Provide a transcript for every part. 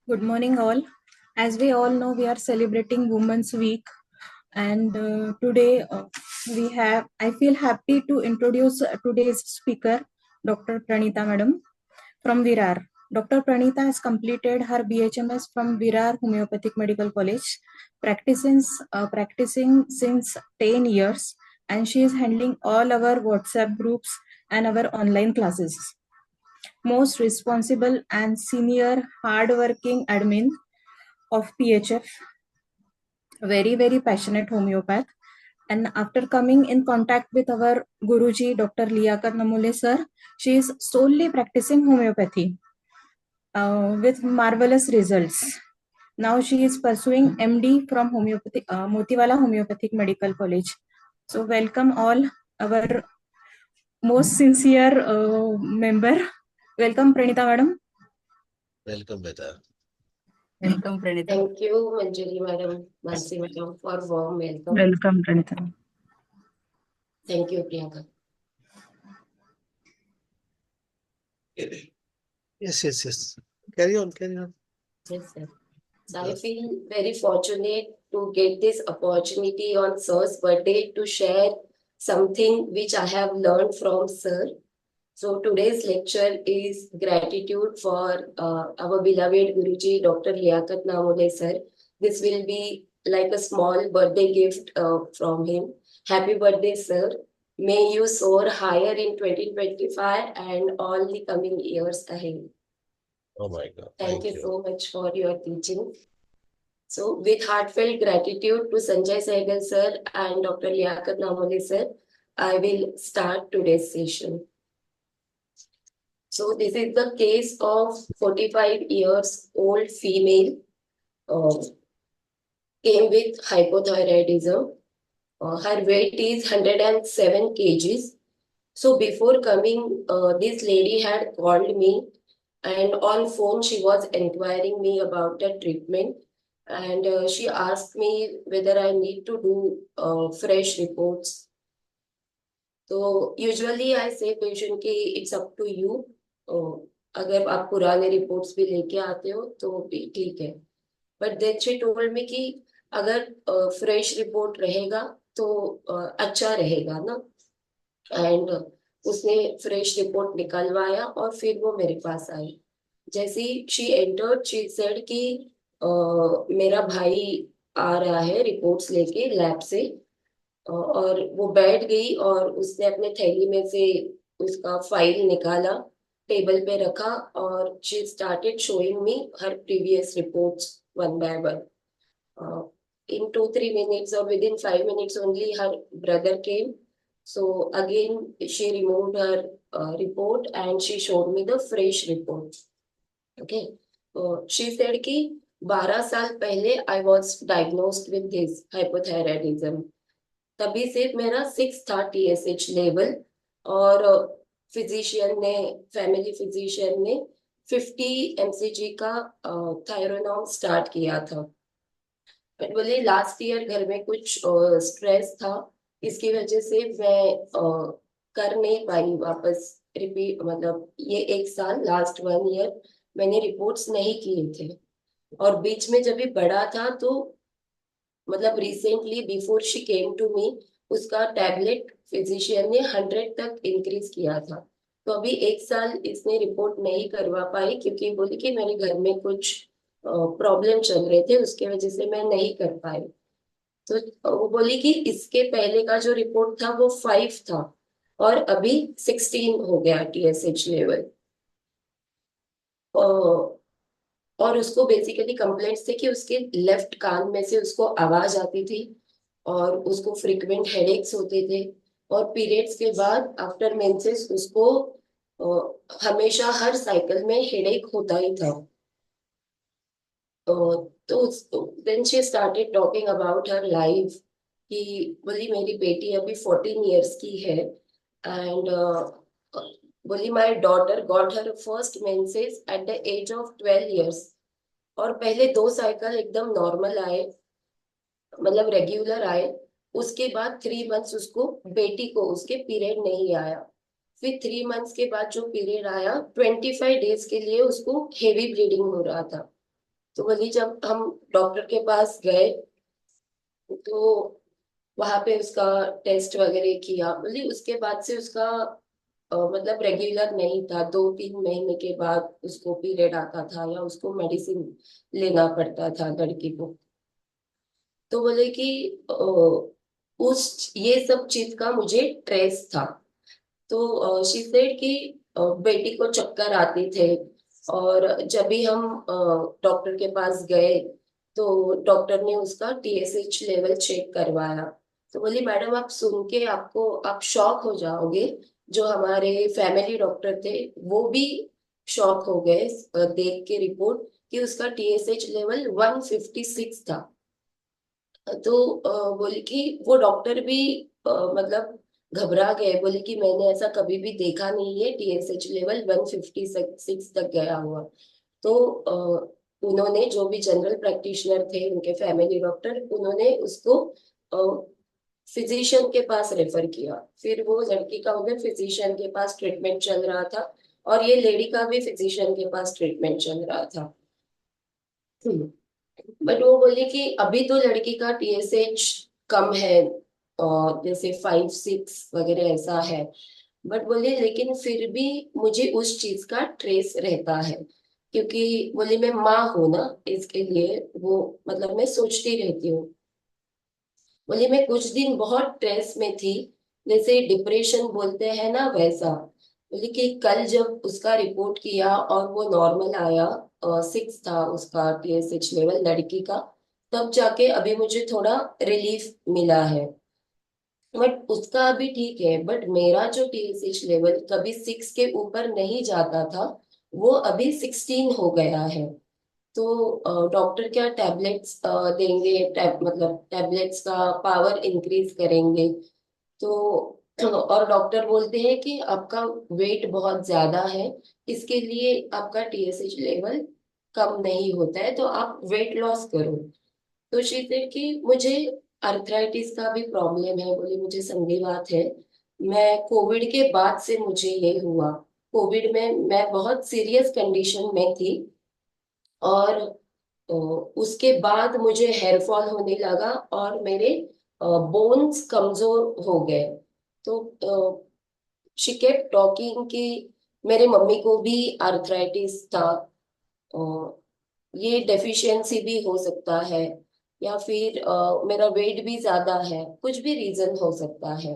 Good morning, all. As we all know, we are celebrating Women's Week, and today we have. I feel happy to introduce today's speaker, Dr. Pranita Madam from Virar. Dr. Pranita has completed her BHMS from Virar Homeopathic Medical College, practicing since 10 years, and she is handling all our WhatsApp groups and our online classes. Most responsible and senior hardworking admin of PHF, very passionate homeopath. And after coming in contact with our Guruji, Dr. Liaquat Namole sir, she is solely practicing homeopathy with marvelous results. Now she is pursuing MD from Motiwala Homeopathic Medical College. So welcome all our most sincere member. Welcome Pranita Madam. Welcome, Beta. Welcome, Pranita. Thank you, Manjari Madam, Mansi Madam, for warm welcome. Welcome, Pranita. Thank you, Priyanka. Yes. Carry on. Yes, sir. So I feel very fortunate to get this opportunity on Sir's birthday to share something which I have learned from Sir. So today's lecture is gratitude for our beloved Guruji, Dr. Liaquat Namole sir. This will be like a small birthday gift from him. Happy birthday, sir. May you soar higher in 2025 and all the coming years ahead. Oh my God. Thank you so much for your teaching. So with heartfelt gratitude to Sanjay Sehgal sir and Dr. Liaquat Namole sir, I will start today's session. So this is the case of 45 years old female came with hypothyroidism. Her weight is 107 kgs. So before coming, this lady had called me, and on phone she was inquiring me about the treatment, and she asked me whether I need to do fresh reports. So usually I say patient ki it's up to you. अगर आप पुराने reports भी लेके आते हो तो भी ठीक है, but then she told me कि अगर फ्रेश रिपोर्ट रहेगा तो अच्छा रहेगा ना. एंड उसने फ्रेश रिपोर्ट निकलवाया और फिर वो मेरे पास आई. जैसे ही शी एंटर्ड शी सेड कि मेरा भाई आ रहा है रिपोर्ट्स लेके लैब से. और वो बैठ गई और उसने अपने थैली में से उसका फाइल निकाला, टेबल पे रखा और she started showing me her previous reports one by one. In 2-3 minutes or within 5 minutes only her brother came. So again she removed her report and she showed me the fresh report. Okay. She said कि 12 साल पहले I was diagnosed with this hypothyroidism. तभी से मेरा 6 था TSH level और family physician ने 50 mcg का थायरोनॉम स्टार्ट किया था. बट बोले लास्ट ईयर घर में कुछ स्ट्रेस था, इसकी वजह से मैं कर नहीं पाई वापस रिपीट. मतलब ये 1 साल लास्ट 1 ईयर मैंने रिपोर्ट्स नहीं किए थे. और बीच में जब भी बढ़ा था तो मतलब recently before she came to me उसका टैबलेट फिजिशियन ने 100 तक इंक्रीज किया था. तो अभी 1 साल इसने रिपोर्ट नहीं करवा पाई क्योंकि बोली कि मेरे घर में कुछ प्रॉब्लम चल रहे थे, उसके वजह से मैं नहीं कर पाई. तो वो बोली कि इसके पहले का जो रिपोर्ट था वो 5 था और अभी 16 हो गया TSH लेवल. और उसको बेसिकली कंप्लेंट्स थे कि उसके लेफ्ट कान में से उसको आवाज आती थी और उसको फ्रीक्वेंट हेडेक्स होते थे और पीरियड्स के बाद आफ्टर मेंसेस उसको हमेशा हर साइकिल में हेडेक होता ही था. तो then she started talking about her life कि बोली मेरी बेटी अभी 14 इयर्स की है एंड बोली my daughter got her first menses at the age of 12 years. और पहले 2 साइकिल एकदम नॉर्मल आए, मतलब रेगुलर आए. उसके बाद 3 मंथ्स उसको बेटी को उसके पीरियड नहीं आया. फिर 3 मंथ्स के बाद जो पीरियड आया 25 डेज के लिए उसको हेवी ब्लीडिंग हो रहा था. तो बोली जब हम डॉक्टर के पास गए तो वहां पे उसका टेस्ट वगैरह किया, बोली उसके बाद से उसका मतलब रेगुलर नहीं था, 2-3 महीने के बाद उसको पीरियड आता था या उसको मेडिसिन लेना पड़ता था लड़की को। तो बोले कि उस ये सब चीज का मुझे ट्रेस था। तो शी सेड कि बेटी को चक्कर आते थे, और जब भी हम डॉक्टर के पास गए तो डॉक्टर ने उसका TSH लेवल चेक करवाया। तो बोली मैडम आप सुन के आप शॉक हो जाओगे, जो हमारे फैमिली डॉक्टर थे वो भी शॉक हो गए देख के रिपोर्ट कि उसका TSH लेवल 156 था। तो बोली कि वो डॉक्टर भी मतलब घबरा गए, बोले कि मैंने ऐसा कभी भी देखा नहीं है TSH लेवल 156 तक गया हुआ। तो उन्होंने, जो भी जनरल प्रैक्टिशनर थे उनके फैमिली डॉक्टर, उन्होंने उसको फिजिशियन के पास रेफर किया। फिर वो लड़की का उधर फिजिशियन के पास ट्रीटमेंट चल रहा था और ये लेडी का भी फिजिशियन के पास ट्रीटमेंट चल रहा था। बट वो बोली कि अभी तो लड़की का TSH कम है, और जैसे 5-6 वगैरह ऐसा है। बट बोले लेकिन फिर भी मुझे उस चीज का ट्रेस रहता है, क्योंकि बोले मैं माँ हूं ना, इसके लिए वो मतलब मैं सोचती रहती हूँ। बोले मैं कुछ दिन बहुत स्ट्रेस में थी, जैसे डिप्रेशन बोलते हैं ना वैसा। बोले कि कल जब उसका रिपोर्ट किया और वो नॉर्मल आया, 6 था उसका TSH लेवल लड़की का, तब जाके अभी मुझे थोड़ा रिलीफ मिला है। बट उसका अभी ठीक है, बट मेरा जो TSH लेवल कभी 6 के ऊपर नहीं जाता था, वो अभी 16 हो गया है। तो डॉक्टर क्या टैबलेट्स देंगे, मतलब टैबलेट्स का पावर इंक्रीज करेंगे। तो और डॉक्टर बोलते हैं कि आपका वेट बहुत ज्यादा है, इसके लिए आपका TSH लेवल कम नहीं होता है, तो आप वेट लॉस करो। तो शी कि मुझे अर्थराइटिस का भी प्रॉब्लम है, बोले मुझे संधिवात है। मैं कोविड के बाद से मुझे ये हुआ। कोविड में मैं बहुत सीरियस कंडीशन में थी, और उसके बाद मुझे हेयर फॉल होने लगा और मेरे बोन्स कमजोर हो गए। तो शी केप्ट टॉकिंग कि मेरे मम्मी को भी आर्थराइटिस था, ये डेफिशिएंसी भी हो सकता है, या फिर मेरा वेट भी ज्यादा है, कुछ भी रीजन हो सकता है।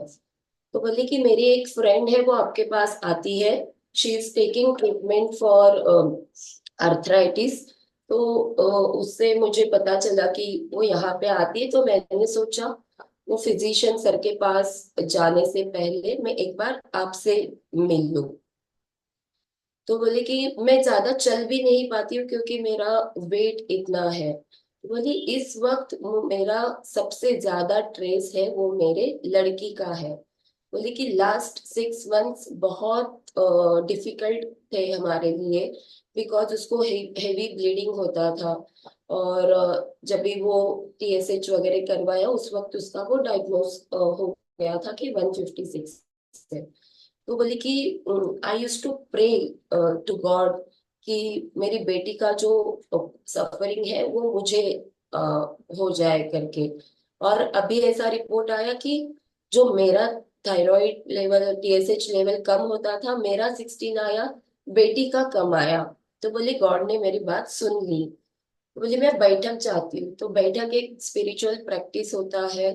तो बोले कि मेरी एक फ्रेंड है वो आपके पास आती है, she is taking treatment for arthritis. तो उससे मुझे पता चला कि वो यहाँ पे आती है, तो मैंने सोचा वो फिजिशियन सर के पास जाने से पहले मैं एक बार आपसे मिल लूं। तो बोले कि मैं ज्यादा चल भी नहीं पाती हूँ क्योंकि मेरा वेट इतना है। बोली इस वक्त मेरा सबसे ज्यादा ट्रेस है वो मेरे लड़की का है। बोले कि लास्ट 6 मंथ्स बहुत डिफिकल्ट थे हमारे लिए, बिकॉज उसको हेवी ब्लीडिंग होता था। और जब भी वो TSH वगैरह करवाया उस वक्त उसका वो डायग्नोस हो गया था कि 156 है। तो बोली कि I use to pray to God कि मेरी बेटी का जो सफरिंग है वो मुझे हो जाए करके। और अभी ऐसा रिपोर्ट आया कि जो मेरा थायराइड लेवल TSH लेवल कम होता था, मेरा 16 आया, बेटी का कम आया। तो बोली गॉड ने मेरी बात सुन ली। तो बोली मैं बैठक चाहती हूँ। तो बैठक एक स्पिरिचुअल प्रैक्टिस होता है,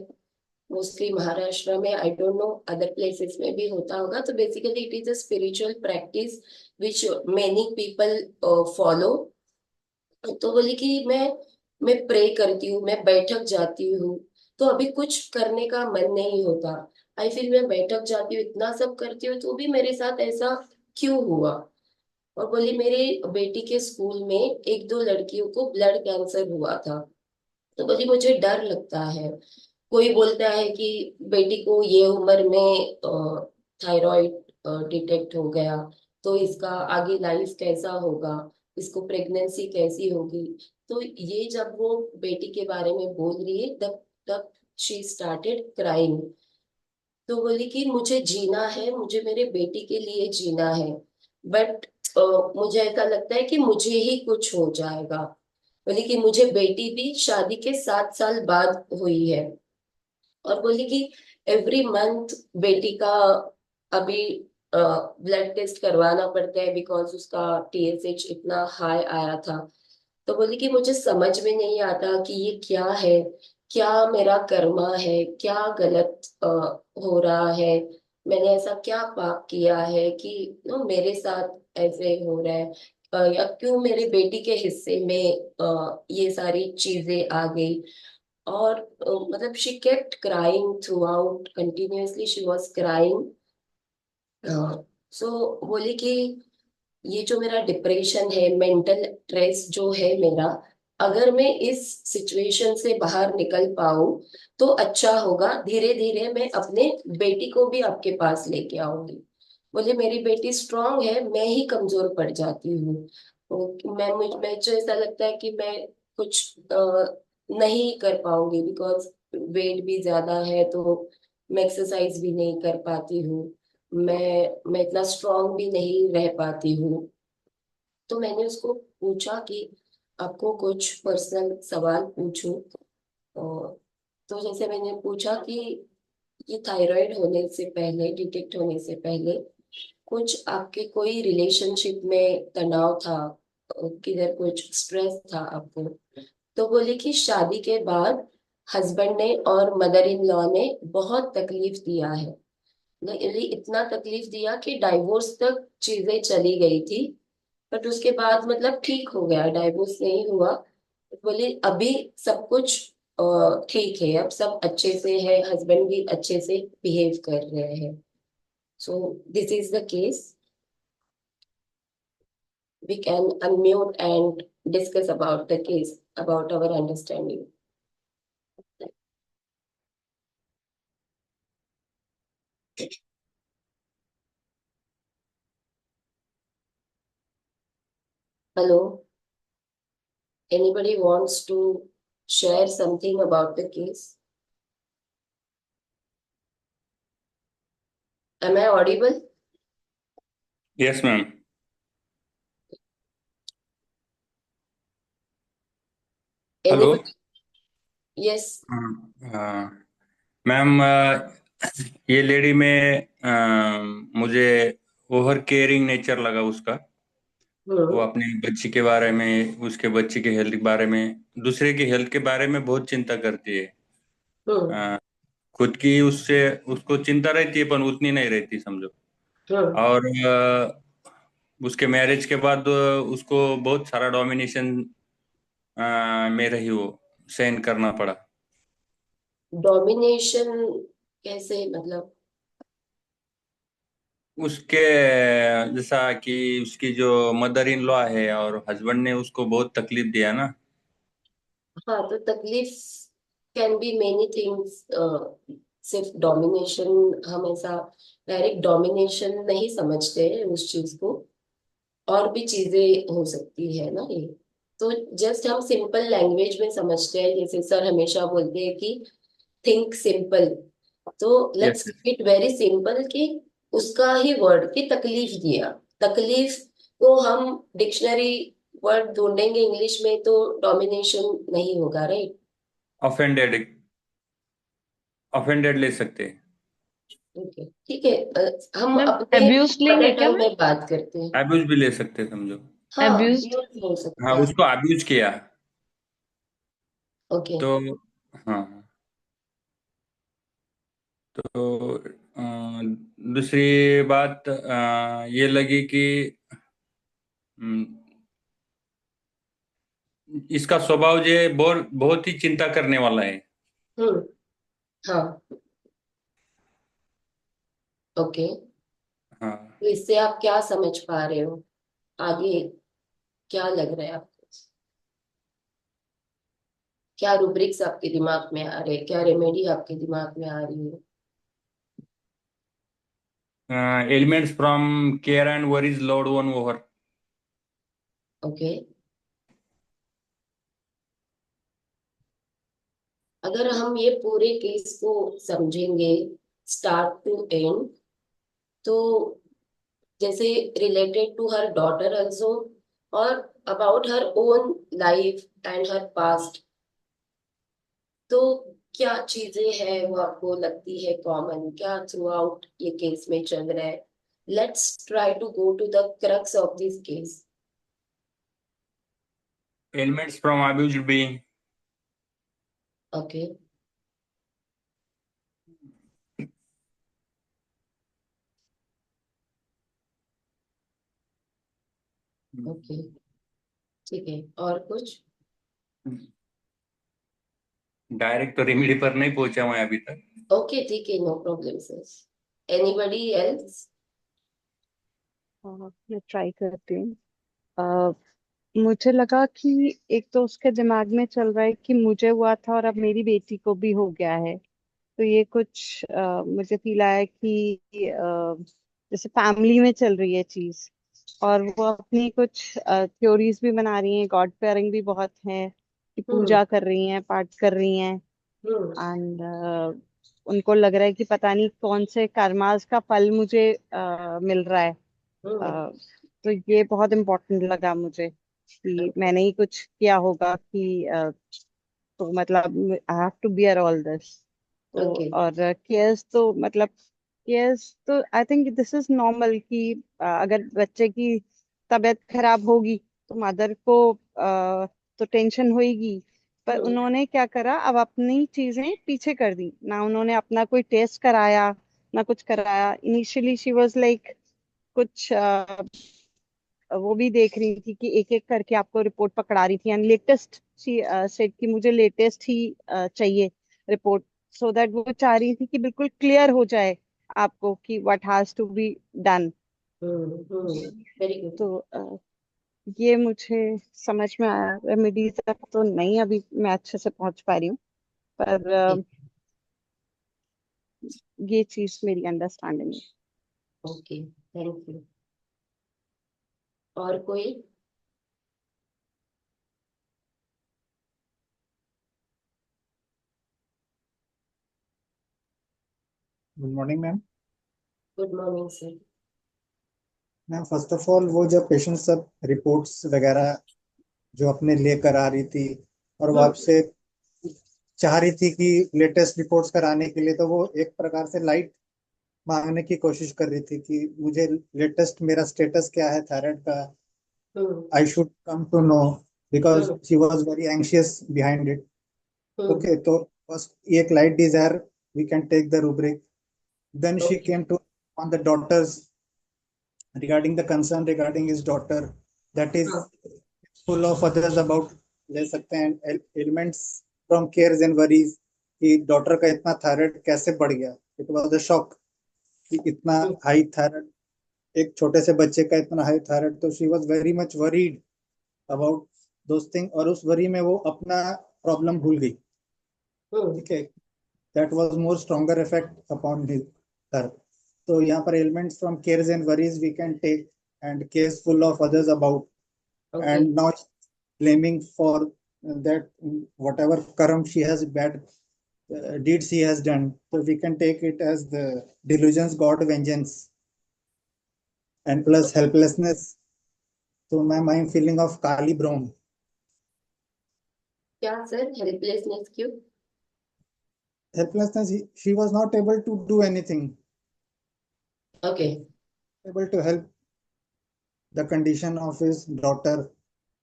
मोस्टली महाराष्ट्र में, I don't know other places में भी होता होगा। तो basically it is a spiritual practice which many people follow. तो बोली कि मैं प्रे करती हूँ, मैं बैठक जाती हूँ, तो अभी कुछ करने का मन नहीं होता। आई फील मैं बैठक जाती हूँ, इतना सब करती हूँ, तो भी मेरे साथ ऐसा क्यों हुआ। और बोली मेरी बेटी के स्कूल में 1-2 लड़कियों को ब्लड कैंसर हुआ था। तो बोली मुझे डर लगता है, कोई बोलता है कि बेटी को ये उम्र में थायराइड डिटेक्ट हो गया, तो इसका आगे लाइफ कैसा होगा, इसको प्रेगनेंसी कैसी होगी। तो ये जब वो बेटी के बारे में बोल रही है, तब तब शी स्टार्टेड क्राइंग। तो बोली कि मुझे जीना है, मुझे मेरे बेटी के लिए जीना है, बट मुझे ऐसा लगता है कि मुझे ही कुछ हो जाएगा। बोली कि मुझे बेटी भी शादी के 7 साल बाद हुई है, और बोली कि एवरी मंथ बेटी का अभी ब्लड टेस्ट करवाना पड़ता है, बिकॉज उसका TSH इतना हाई आया था। तो बोली कि मुझे समझ में नहीं आता कि ये क्या है, क्या मेरा कर्मा है, क्या गलत हो रहा है, मैंने ऐसा क्या पाप किया है कि मेरे साथ ऐसे हो रहा है, या क्यों मेरे बेटी के हिस्से में ये सारी चीजें आ गई। और मतलब she kept crying throughout, continuously she was crying. So बोली कि ये जो मेरा डिप्रेशन है, मेंटल स्ट्रेस जो है मेरा, अगर मैं इस सिचुएशन से बाहर निकल पाऊं तो अच्छा होगा, धीरे धीरे मैं अपने बेटी को भी आपके पास लेके आऊंगी। बोले मेरी बेटी स्ट्रांग है, मैं ही कमजोर पड़ जाती हूँ। मुझे ऐसा लगता है कि मैं कुछ नहीं कर पाऊंगी, बिकॉज वेट भी ज्यादा है, तो मैं एक्सरसाइज भी नहीं कर पाती हूँ, मैं इतना स्ट्रांग भी नहीं रह पाती हूँ। तो मैंने उसको पूछा कि आपको कुछ पर्सनल सवाल पूछूं। और तो जैसे मैंने पूछा कि ये थायराइड होने से पहले, डिटेक्ट होने से पहले, कुछ आपके कोई रिलेशनशिप में तनाव था, किधर कुछ स्ट्रेस था आपको? तो बोले कि शादी के बाद हस्बैंड ने और मदर इन लॉ ने बहुत तकलीफ दिया है, इतना तकलीफ दिया कि डाइवोर्स तक चीजें चली गई थी। बट उसके बाद मतलब ठीक हो गया, डाइवोर्स नहीं हुआ। बोले अभी सब कुछ ठीक है, अब सब अच्छे से है, हस्बैंड भी अच्छे से बिहेव कर रहे हैं। So this is the case, we can unmute and discuss about the case, about our understanding. Hello, anybody wants to share something about the case? Am I audible? Yes, ma'am. Hello. Anybody? Yes. Ma'am, ये lady में मुझे over caring nature लगा उसका। वो Hmm. अपने बच्ची के बारे में, उसके बच्ची के हेल्थ के बारे में, दूसरे की हेल्थ के बारे में बहुत चिंता करती है। Hmm. अ, खुद की उससे उसको चिंता रहती है पर उतनी नहीं रहती, समझो। Hmm. और उसके मैरिज के बाद उसको बहुत सारा डोमिनेशन में रही, वो सहन करना पड़ा। डोमिनेशन कैसे, मतलब? उसके जैसा कि उसकी जो मदर इन लॉ है और हस्बैंड ने उसको बहुत तकलीफ दिया ना। हाँ, तो तकलीफ कैन बी मेनी थिंग्स, सिर्फ डोमिनेशन, हम ऐसा डायरेक्ट डोमिनेशन नहीं समझते हैं उस चीज को, और भी चीजें हो सकती है ना ये। तो जस्ट हम सिंपल लैंग्वेज में समझते हैं, जैसे सर हमेशा बोलते हैं कि थिंक सिंपल। तो yes, let's keep it very simple कि उसका ही वर्ड की तकलीफ दिया। तकलीफ को हम डिक्शनरी वर्ड ढूंढेंगे इंग्लिश में तो डोमिनेशन नहीं होगा, राइट? ऑफेंडेड, ऑफेंडेड ले सकते हैं। ओके, ठीक है। हम मैम अपने अब्यूज लेंगे मदर क्या टंग मैम? में बात करते हैं। अब्यूज भी ले सकते हैं, समझो। हाँ, अब्यूज्ड। abuse हो हाँ, सकता है। उसको अब्यूज किया। ओके। तो हाँ, तो दूसरी बात ये लगी कि हम्म, इसका स्वभाव जो है बहुत बहुत ही चिंता करने वाला है। हम्म। हाँ। ओके, हाँ। तो इससे आप क्या समझ पा रहे हो, आगे क्या लग रहा है आपको? क्या रूब्रिक्स आपके दिमाग में आ रहे हैं, क्या रेमेडी आपके दिमाग में आ रही है? Elements from care and worries load one over. Okay, अगर हम ये पूरे केस को समझेंगे स्टार्ट टू एंड, तो जैसे related to her daughter also, और about her own life and her past. तो क्या चीजें हैं वो आपको लगती है कॉमन, क्या थ्रू आउट ये केस में चल रहा है? Let's try to go to the crux of this case. Ailments from abused being. Okay. Okay, ठीक है. और कुछ? डायरेक्ट तो रेमेडी पर नहीं पहुंचा मैं अभी तक. ओके, ठीक है, no problem sir. Anybody else? मैं ट्राई करती हूँ. अ, मुझे लगा कि एक तो उसके दिमाग में चल रहा है कि मुझे हुआ था और अब मेरी बेटी को भी हो गया है. तो ये कुछ मुझे फील आया कि जैसे फैमिली में चल रही है चीज. और वो अपनी कुछ थ्योरीज भी बना रही हैं, गॉड फेयरिंग भी बहुत है, कि हम्म. पूजा कर रही हैं, पाठ कर रही हैं. हम्म. एंड उनको लग रहा है कि पता नहीं कौन से कर्मास का फल मुझे मिल रहा है. हम्म. अ, तो ये बहुत इम्पोर्टेंट लगा मुझे कि मैंने ही कुछ किया होगा कि तो मतलब I have to bear all this. तो ओके. और केयर्स तो मतलब केयर्स तो I think this is normal कि अगर बच्चे की तबीयत खराब होगी तो मदर को तो टेंशन होगी. पर हम्म. उन्होंने क्या करा, अब अपनी चीजें पीछे कर दी ना. उन्होंने अपना कोई टेस्ट कराया ना कुछ कराया. इनिशियली शी वाज लाइक कुछ वो भी देख रही थी कि एक एक करके आपको रिपोर्ट पकड़ा रही थी. एंड लेटेस्ट शी सेड कि मुझे लेटेस्ट ही चाहिए रिपोर्ट, सो दैट वो चाह रही थी कि बिल्कुल क्लियर हो जाए आपको कि what has to be done. Hmm. Very good. तो ये मुझे समझ में आया. रेमेडी तक तो नहीं अभी मैं अच्छे से पहुंच पा रही हूँ, पर ये चीज मेरी अंडरस्टैंडिंग में. Okay, thank you. और कोई? Good morning ma'am. Good morning sir. Ma'am first of all वो जब पेशेंट सब रिपोर्ट्स वगैरह जो अपने लेकर आ रही थी और वो हम्म. आपसे चाह रही थी कि लेटेस्ट रिपोर्ट्स कराने के लिए, तो वो एक प्रकार से लाइट मांगने की कोशिश कर रही थी कि मुझे लेटेस्ट मेरा स्टेटस क्या है थायराइड का, hmm. I should come to know, because hmm. She was very anxious behind it. Hmm. Okay, तो बस एक light desire we can take the rubric. Then she okay. Came to on the daughters, regarding the concern regarding his daughter, that is हाँ. full of others about, ले सकते हैं elements from cares and worries कि daughter का इतना thyroid कैसे बढ़ गया. इट वाज अ शॉक कि इतना हम्म. हाई थायराइड, एक छोटे से बच्चे का इतना हाई थायराइड. तो she was very much worried about those thing, और उस वरी में वो अपना प्रॉब्लम भूल गई. हम्म. ठीक है, that was more stronger effect upon his her. तो यहाँ पर elements from cares and worries we can take, and cares full of others about, okay. and not blaming for that whatever karam she has bad deeds she has done. So we can take it as the delusions, god vengeance, and plus helplessness. So my feeling of kali brown. क्या sir, helplessness क्यों? Helplessness, she was not able to do anything, okay. able to help the condition of his daughter,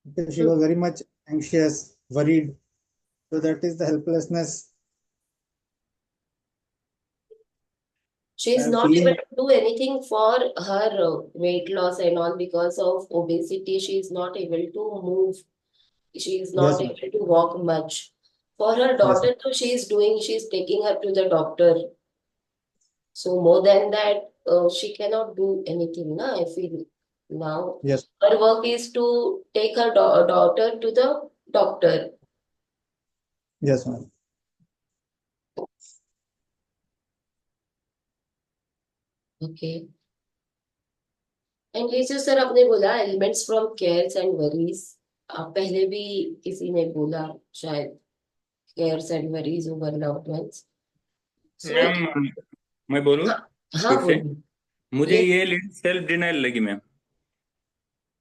because she hmm. was very much anxious, worried. So that is the helplessness. She is not Feeling. able to do anything for her weight loss and all because of obesity. She is not able to move. She is Yes, not ma'am. able to walk much. For her Yes, daughter, though, she is doing, she is taking her to the doctor. So more than that, she cannot do anything. Na, I feel now yes, her work is to take her daughter to the doctor. yes, ma'am. Okay. And ये जो sir आपने बोला elements from cares and worries, आप पहले भी किसी ने बोला शायद, cares and worries over loved ones. So ma'am मैं बोलूँ हाँ, हाँ फिर से? बोलिए. मुझे ये ये लेडी सेल्फ डिनाइल लगी मैम.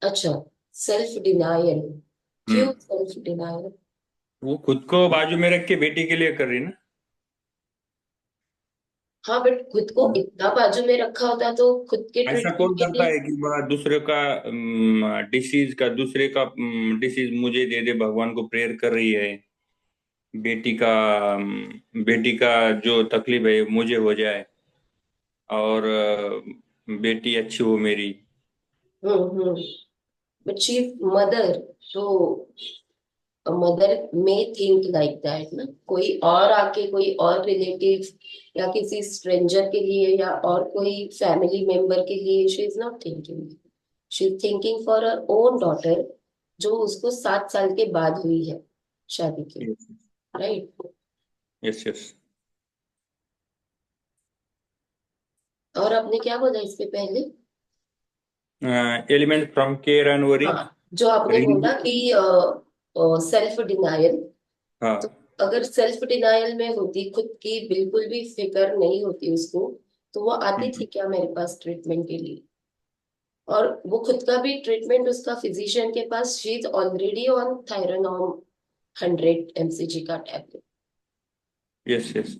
अच्छा. सेल्फ डिनायल, क्यों हम्म, सेल्फ डिनायल? वो खुद को बाजू में रख के बेटी के लिए कर रही ना। हाँ, बट खुद को इतना बाजू में रखा होता तो खुद के ऐसा ट्रीटमेंट कौन के करता लिए। है कि बड़ा दूसरे का दूसरे का डिसीज मुझे दे दे, भगवान को प्रेयर कर रही है, बेटी का बेटी का जो तकलीफ है मुझे हो जाए, और बेटी अच्छी हो मेरी। हम्म। बट शी मदर, तो मदर में थिंक लाइक दैट ना, कोई और आके कोई और रिलेटिव या किसी स्ट्रेंजर के लिए या और कोई फैमिली मेंबर के लिए she is not thinking, she is thinking for her own daughter, जो उसको 7 साल के बाद हुई है शादी के, राइट? Yes yes. और आपने क्या बोला इसके पहले? Element from care and worry. हाँ, जो आपने बोला कि सेल्फ डिनायल, हाँ। तो अगर सेल्फ डिनायल में होती, खुद की बिल्कुल भी फिक्र नहीं होती उसको, तो वो आती थी क्या मेरे पास ट्रीटमेंट के लिए? और वो खुद का भी ट्रीटमेंट उसका फिजिशियन के पास, she is already on Thyronorm 100 mcg का टैबलेट। Yes yes.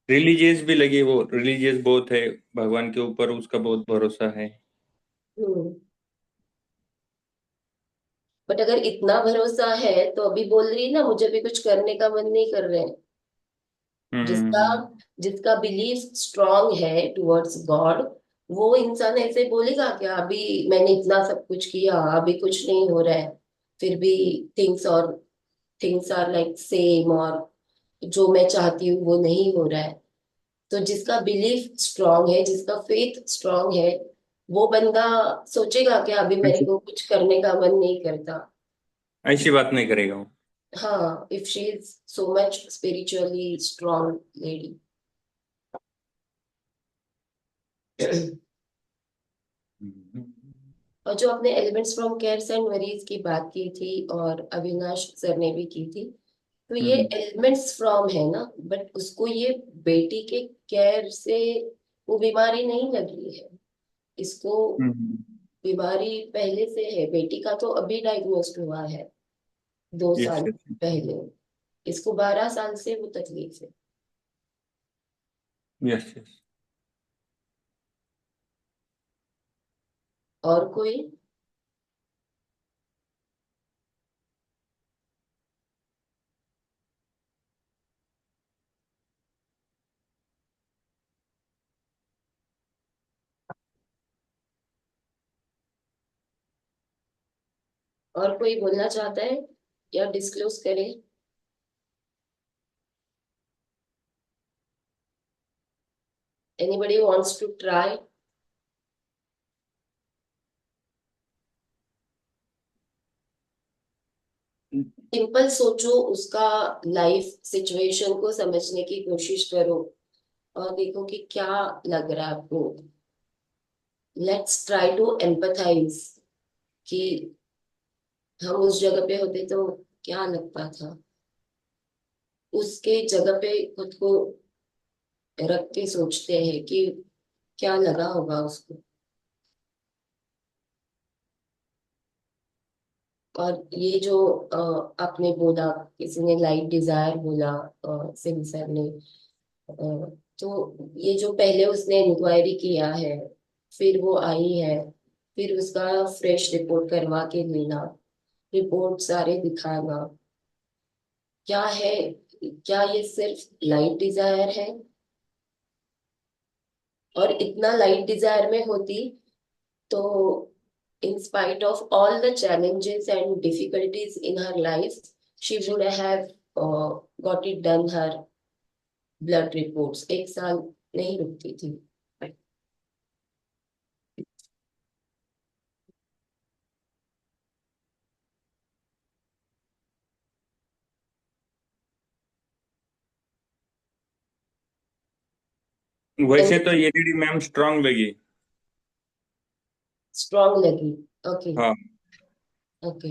रिलीजियस भी लगी, वो रिलीजियस बहुत है, भगवान के ऊपर उसका बहुत भरोसा है। हम्म। बट अगर इतना भरोसा है तो अभी बोल रही है ना, मुझे भी कुछ करने का मन नहीं कर रहे हैं। जिसका हम्म। जिसका बिलीफ स्ट्रांग है टुवर्ड्स गॉड, वो इंसान ऐसे बोलेगा क्या अभी मैंने इतना सब कुछ किया, अभी कुछ नहीं हो रहा है, फिर भी थिंग्स आर लाइक सेम, और जो मैं चाहती हूँ वो नहीं हो रहा है। तो जिसका बिलीफ स्ट्रांग है, जिसका फेथ स्ट्रांग है, वो बंदा सोचेगा क्या अभी मेरे को कुछ करने का मन नहीं करता? ऐसी बात नहीं करेगा वो। हाँ, if she is so much spiritually strong lady. और जो आपने elements from cares and worries की बात की थी, और अविनाश सर ने भी की थी, तो ये हम्म, एलिमेंट्स फ्रॉम है ना, बट उसको ये बेटी के केयर से वो बीमारी नहीं लगी है। इसको हम्म। बीमारी पहले से है, बेटी का तो अभी डायग्नोस्ड हुआ है, दो यस साल यस पहले। इसको 12 साल से वो तकलीफ है। Yes yes. और कोई? और कोई बोलना चाहता है या डिस्क्लोज करे? Anybody wants to try? Simple सोचो, उसका लाइफ सिचुएशन को समझने की कोशिश करो, और देखो कि क्या लग रहा है आपको। लेट्स ट्राई टू एम्पथाइज, कि हम उस जगह पे होते तो क्या लगता था, उसके जगह पे खुद को रख के सोचते हैं कि क्या लगा होगा उसको। और ये जो आपने बोला, किसी ने लाइट डिजायर बोला, सिंह सर ने, तो ये जो पहले उसने इंक्वायरी किया है, फिर वो आई है, फिर उसका फ्रेश रिपोर्ट करवा के लेना, रिपोर्ट सारे दिखाना, क्या है, क्या ये सिर्फ लाइट डिजायर है? और इतना लाइट डिजायर में होती तो, in spite of all the challenges and difficulties in her life, she would have got it done her blood reports, 1 साल नहीं रुकती थी। वैसे तो ये लेडी मैम स्ट्रांग लगी। स्ट्रॉन्ग लगी? ओके। हाँ। ओके।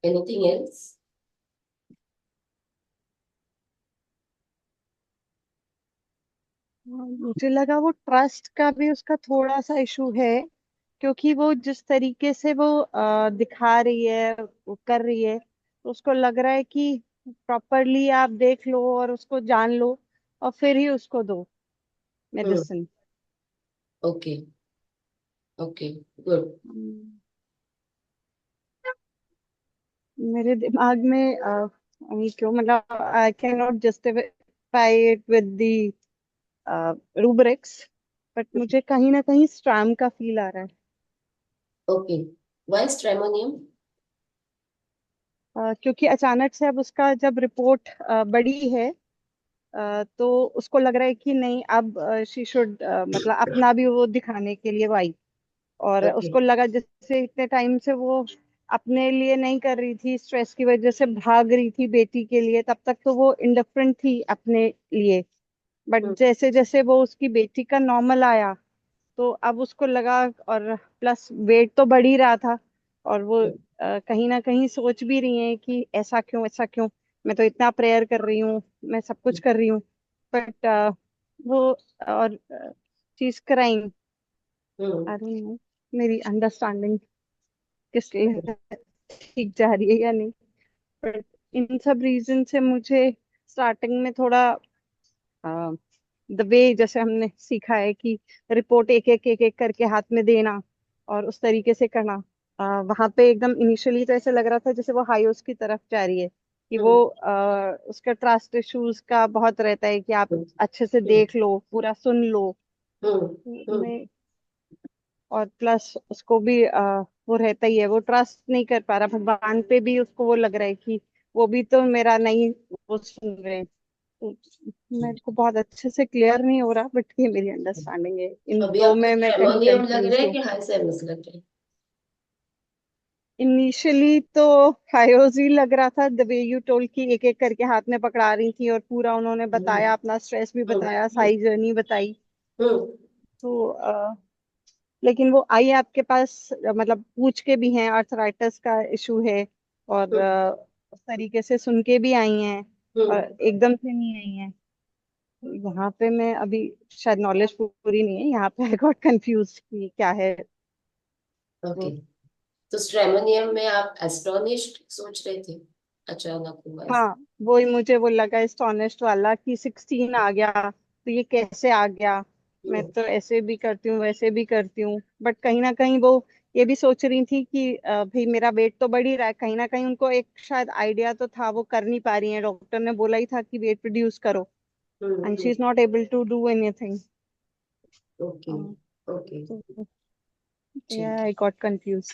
Anything else? मुझे लगा वो ट्रस्ट का भी उसका थोड़ा सा इशू है, क्योंकि वो जिस तरीके से वो दिखा रही है, वो कर रही है, तो उसको लग रहा है कि प्रॉपरली आप देख लो और उसको जान लो और फिर ही उसको दो मेडिसिन। Okay okay good. मेरे दिमाग में अभी क्यों, मतलब I can not justify it with the rubrics, but मुझे कहीं ना कहीं स्ट्रैम का फील आ रहा है। Okay why stramonium? क्योंकि अचानक से अब उसका जब रिपोर्ट बड़ी है, तो उसको लग रहा है कि नहीं, अब शी शुड, मतलब अपना भी वो दिखाने के लिए वो आई। और ओके उसको लगा जैसे इतने टाइम से वो अपने लिए नहीं कर रही थी, स्ट्रेस की वजह से भाग रही थी बेटी के लिए, तब तक तो वो इंडिफरेंट थी अपने लिए। बट जैसे जैसे वो उसकी बेटी का नॉर्मल आया, तो अब उसको लगा, और प्लस वेट तो बढ़ ही रहा था, और वो कहीं ना कहीं सोच भी रही है कि ऐसा क्यों, ऐसा क्यों, मैं तो इतना प्रेयर कर रही हूँ, मैं सब कुछ कर रही हूँ, बट वो, और चीज क्राइम, आई डोंट नो मेरी अंडरस्टैंडिंग किस लिए ठीक जा रही है या नहीं, बट इन सब रीजन से मुझे स्टार्टिंग में थोड़ा द वे जैसे हमने सीखा है कि रिपोर्ट एक एक एक एक करके हाथ में देना और उस तरीके से करना, वहां पे एकदम इनिशियली तो ऐसे लग रहा था जैसे वो हाईओस की तरफ जा रही है, कि वो उसका ट्रस्ट इश्यूज का बहुत रहता है कि आप अच्छे से देख लो, पूरा सुन लो। मैं, और प्लस उसको भी वो रहता ही है, वो ट्रस्ट नहीं कर पा रहा भगवान पे भी, उसको वो लग रहा है कि वो भी तो मेरा नहीं वो सुन रहे हैं। तो मेरे को बहुत अच्छे से क्लियर नहीं हो रहा, बट ये मेरी अंडरस्टैंडिंग है, इन अभी दो आपको में मैं कहीं स्ट्रेमोनियम लग कंफ्यूज रहा है हूँ। कि हाई सेमस लग रहा है? इनिशियली तो हायोज ही लग रहा था, द वे यू टोल्ड कि एक एक करके हाथ में पकड़ा रही थी और पूरा उन्होंने बताया, अपना स्ट्रेस भी बताया, सारी जर्नी बताई। हम्म तो लेकिन वो आई आपके पास, मतलब पूछ के भी हैं, आर्थराइटिस का इशू है, और हम्म उस तरीके से सुन के भी आई हैं, और हम्म एकदम से नहीं आई हैं। यहाँ पे मैं अभी, शायद नॉलेज पूरी नहीं है यहाँ पे, आई गॉट कंफ्यूज कि क्या है ओके। वो। तो स्ट्रेमोनियम में आप एस्टोनिश्ड सोच रहे थे, अचानक हुआ ऐसा? हाँ, वही मुझे वो लगा एस्टोनिश्ड वाला कि 16 आ गया, तो ये कैसे आ गया, मैं हम्म तो ऐसे भी करती हूँ वैसे भी करती हूँ, बट कहीं ना कहीं वो ये भी सोच रही थी कि भाई मेरा वेट तो बढ़ ही रहा है, कहीं ना कहीं उनको एक शायद आइडिया तो था वो कर नहीं पा रही है, डॉक्टर ने बोला ही था कि वेट रिड्यूस करो, and she hmm is not able to do anything. Okay okay तो ठीक I got confuse.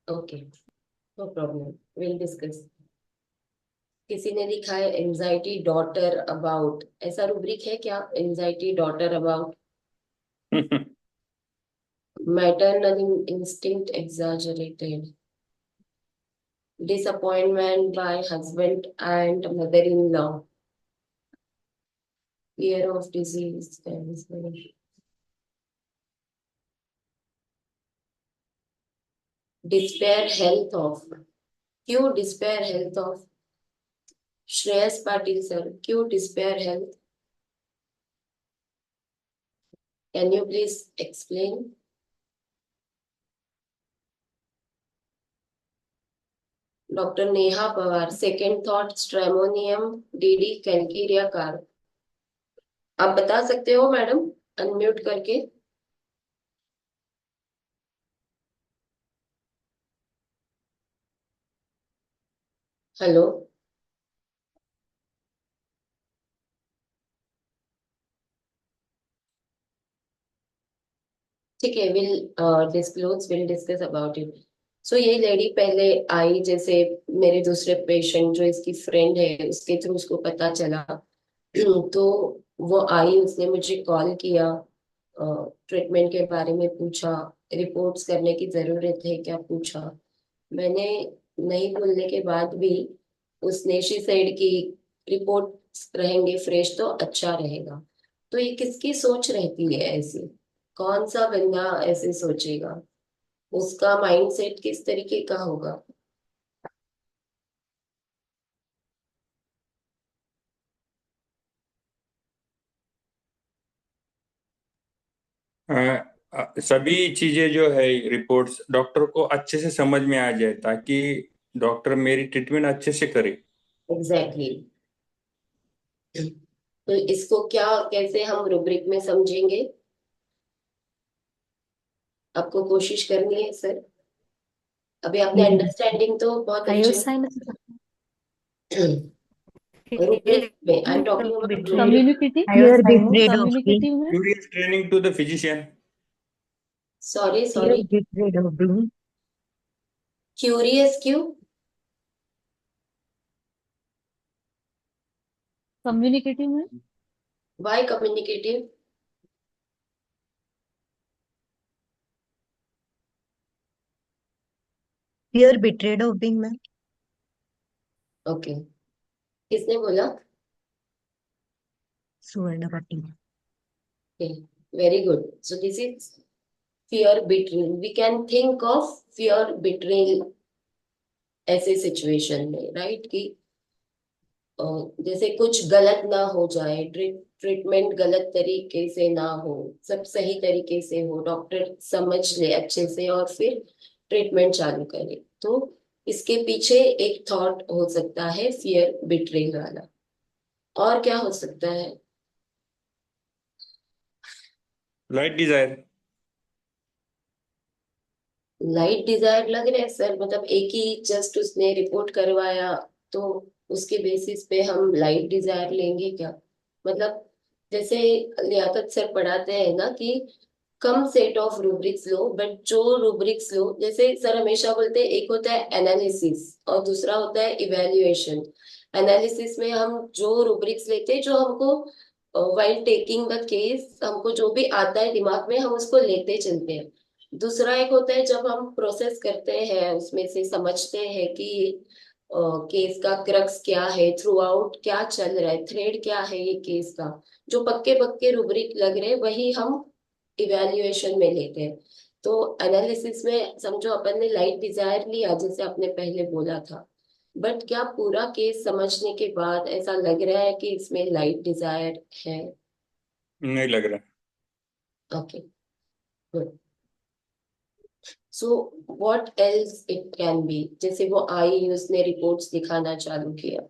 Okay no problem, will discuss. किसी ने लिखा है एंजाइटी डॉटर अबाउट, ऐसा रुब्रिक है क्या, anxiety daughter about? Maternal instinct exaggerated, disappointment by husband and mother-in-law, fear of disease, cancer, despair health of, क्यों despair health of? Shreyas Patil sir, क्यों despair health? Can you please explain? Doctor Neha Pawar, second thought stramonium DD Calcarea car, आप बता सकते हो madam, unmute करके? Hello, ठीक है, will discuss about it. सो ये लेडी पहले आई, जैसे मेरे दूसरे पेशेंट जो इसकी फ्रेंड है उसके थ्रू उसको पता चला, तो वो आई, उसने मुझे कॉल किया, ट्रीटमेंट के बारे में पूछा, रिपोर्ट्स करने की जरूरत है क्या पूछा। मैंने नहीं बोलने के बाद भी उसने शी सेड कि रिपोर्ट्स रहेंगे फ्रेश तो अच्छा रहेगा। तो ये किसकी सोच रहती है ऐसी, कौन सा बंदा ऐसे सोचेगा, उसका माइंडसेट किस तरीके का होगा? सभी चीजें जो है रिपोर्ट्स डॉक्टर को अच्छे से समझ में आ जाए ताकि डॉक्टर मेरी ट्रीटमेंट अच्छे से करे। एग्जैक्टली। तो इसको क्या कैसे हम रूब्रिक में समझेंगे? आपको कोशिश करनी है सर। अभी आपने अंडरस्टैंडिंग तो बहुत Higher अच्छे sign रूब्रिक में, I am talking about rubric. Communicative higher sign communicative में Curious training to the physician. Sorry, betrayed of being curious क्यों? कम्युनिकेटिव में why communicative? fear betrayed of being man. Okay, किसने बोला? Suvarna Patil. Very good. So this is fear betrayal. We can think of fear betrayal ऐसे situation में, right? कि जैसे कुछ गलत ना हो जाए, ट्रीटमेंट गलत तरीके से ना हो, सब सही तरीके से हो, डॉक्टर समझ ले अच्छे से और फिर ट्रीटमेंट चालू करे। तो इसके पीछे एक थॉट हो सकता है फियर बिट्रेल वाला। और क्या हो सकता है? Light desire. लाइट डिजायर लग रहा है सर, मतलब एक ही जस्ट उसने रिपोर्ट करवाया तो उसके बेसिस पे हम लाइट डिजायर लेंगे क्या? मतलब जैसे लियाकत सर पढ़ाते हैं ना कि कम सेट ऑफ रूब्रिक्स लो, बट जो रूब्रिक्स लो, जैसे सर हमेशा बोलते हैं एक होता है एनालिसिस और दूसरा होता है इवेल्युएशन। एनालिसिस में हम जो रूब्रिक्स लेते हैं जो हमको वाइल टेकिंग द केस हमको जो भी आता है दिमाग में हम उसको लेते चलते हैं। दूसरा एक होता है जब हम प्रोसेस करते हैं, उसमें से समझते हैं कि केस का क्रक्स क्या है, थ्रू आउट क्या चल रहा है, थ्रेड क्या है ये केस का, जो पक्के पक्के रूब्रिक लग रहे हैं वही हम इवेल्युएशन में लेते हैं। तो एनालिसिस में समझो अपन ने लाइट डिजायर लिया जैसे आपने पहले बोला था, बट क्या पूरा केस समझने के बाद ऐसा लग रहा है कि इसमें लाइट डिजायर है? नहीं लग रहा। Okay, good. So what else it can be? जैसे वो आई उसने रिपोर्ट्स दिखाना चालू किया,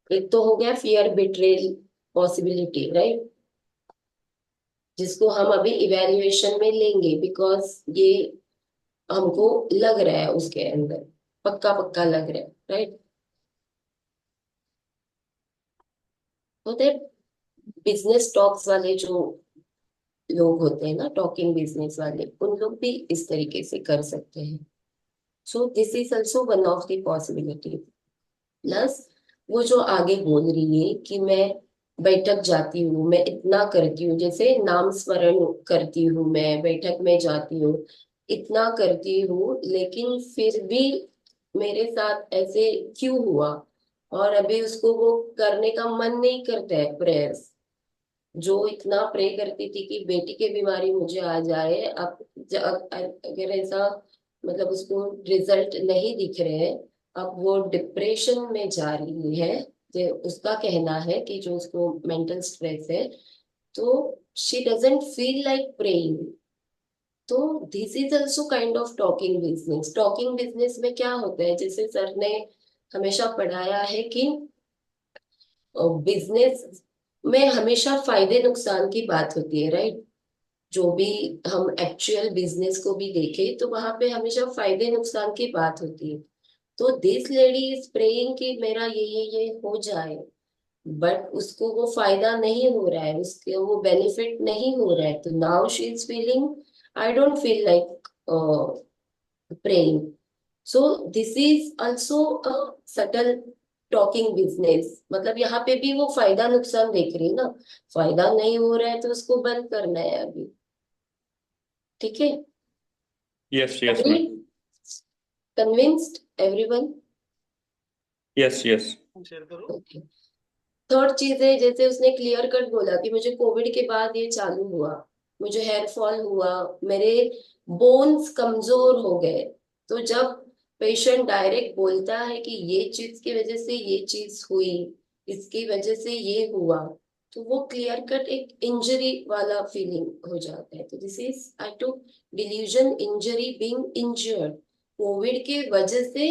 एक तो हो गया फियर बिट्रेल पॉसिबिलिटी, राइट, जिसको हम अभी इवेल्युएशन में लेंगे बिकॉज ये हमको लग रहा है उसके अंदर, पक्का पक्का लग रहा है, राइट। होते बिजनेस टॉक्स वाले जो लोग होते हैं ना, टॉकिंग बिजनेस वाले, उन लोग भी इस तरीके से कर सकते हैं। So this is also one of the possibility. Plus वो जो आगे बोल रही है कि मैं बैठक जाती हूँ, मैं इतना करती हूँ, जैसे नाम स्मरण करती हूँ, मैं बैठक में जाती हूँ, इतना करती हूँ, लेकिन फिर भी मेरे साथ ऐसे क्यों हुआ, और अभी उसको वो करने का मन नहीं करता है प्रेयर्स। जो इतना प्रे करती थी कि बेटी की बीमारी मुझे आ जाए, अब अगर ऐसा मतलब उसको रिजल्ट नहीं दिख रहे हैं, अब वो डिप्रेशन में जा रही है। जो उसका कहना है कि जो उसको मेंटल स्ट्रेस है, तो she doesn't feel like praying. तो this is also kind of talking business. Talking business में क्या होता है, जैसे सर ने हमेशा पढ़ाया है कि बिजनेस में हमेशा फायदे नुकसान की बात होती है, राइट। जो भी हम एक्चुअल बिजनेस को भी देखें तो वहां पे हमेशा फायदे नुकसान की बात होती है। तो दिस लेडी इज प्रेइंग कि मेरा ये हो जाए, बट उसको वो फायदा नहीं हो रहा है, उसके वो बेनिफिट नहीं हो रहा है, तो now she is feeling I don't feel like praying. So this is also a subtle talking business। मतलब यहाँ पे भी वो फायदा नुकसान देख रही है ना, फायदा नहीं हो रहा है तो उसको बंद करना है अभी, ठीक है। Yes, yes, ma'am. Convinced everyone? Yes, yes. Okay. Third चीज है, जैसे उसने क्लियर कट बोला कि मुझे कोविड के बाद ये चालू हुआ, मुझे हेयर फॉल हुआ, मेरे बोन्स कमजोर हो गए। तो जब पेशेंट डायरेक्ट बोलता है कि ये चीज की वजह से ये चीज हुई, इसकी वजह से ये हुआ, तो वो क्लियर कट एक इंजरी वाला फीलिंग हो जाता है। तो this is I to delusion injury being injured. Covid के वजह से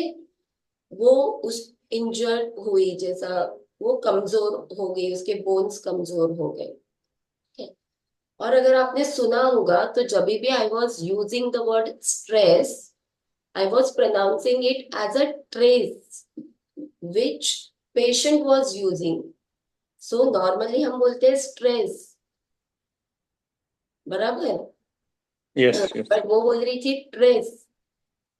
वो उस इंजर्ड हुई, जैसा वो कमजोर हो गई, उसके बोन्स कमजोर हो गए। ठीक है? और अगर आपने सुना होगा तो जब भी I was using the word stress, I was pronouncing it as a trace which patient was using. So normally हम बोलते हैं stress, बराबर, यस यस बट वो बोल रही थी trace।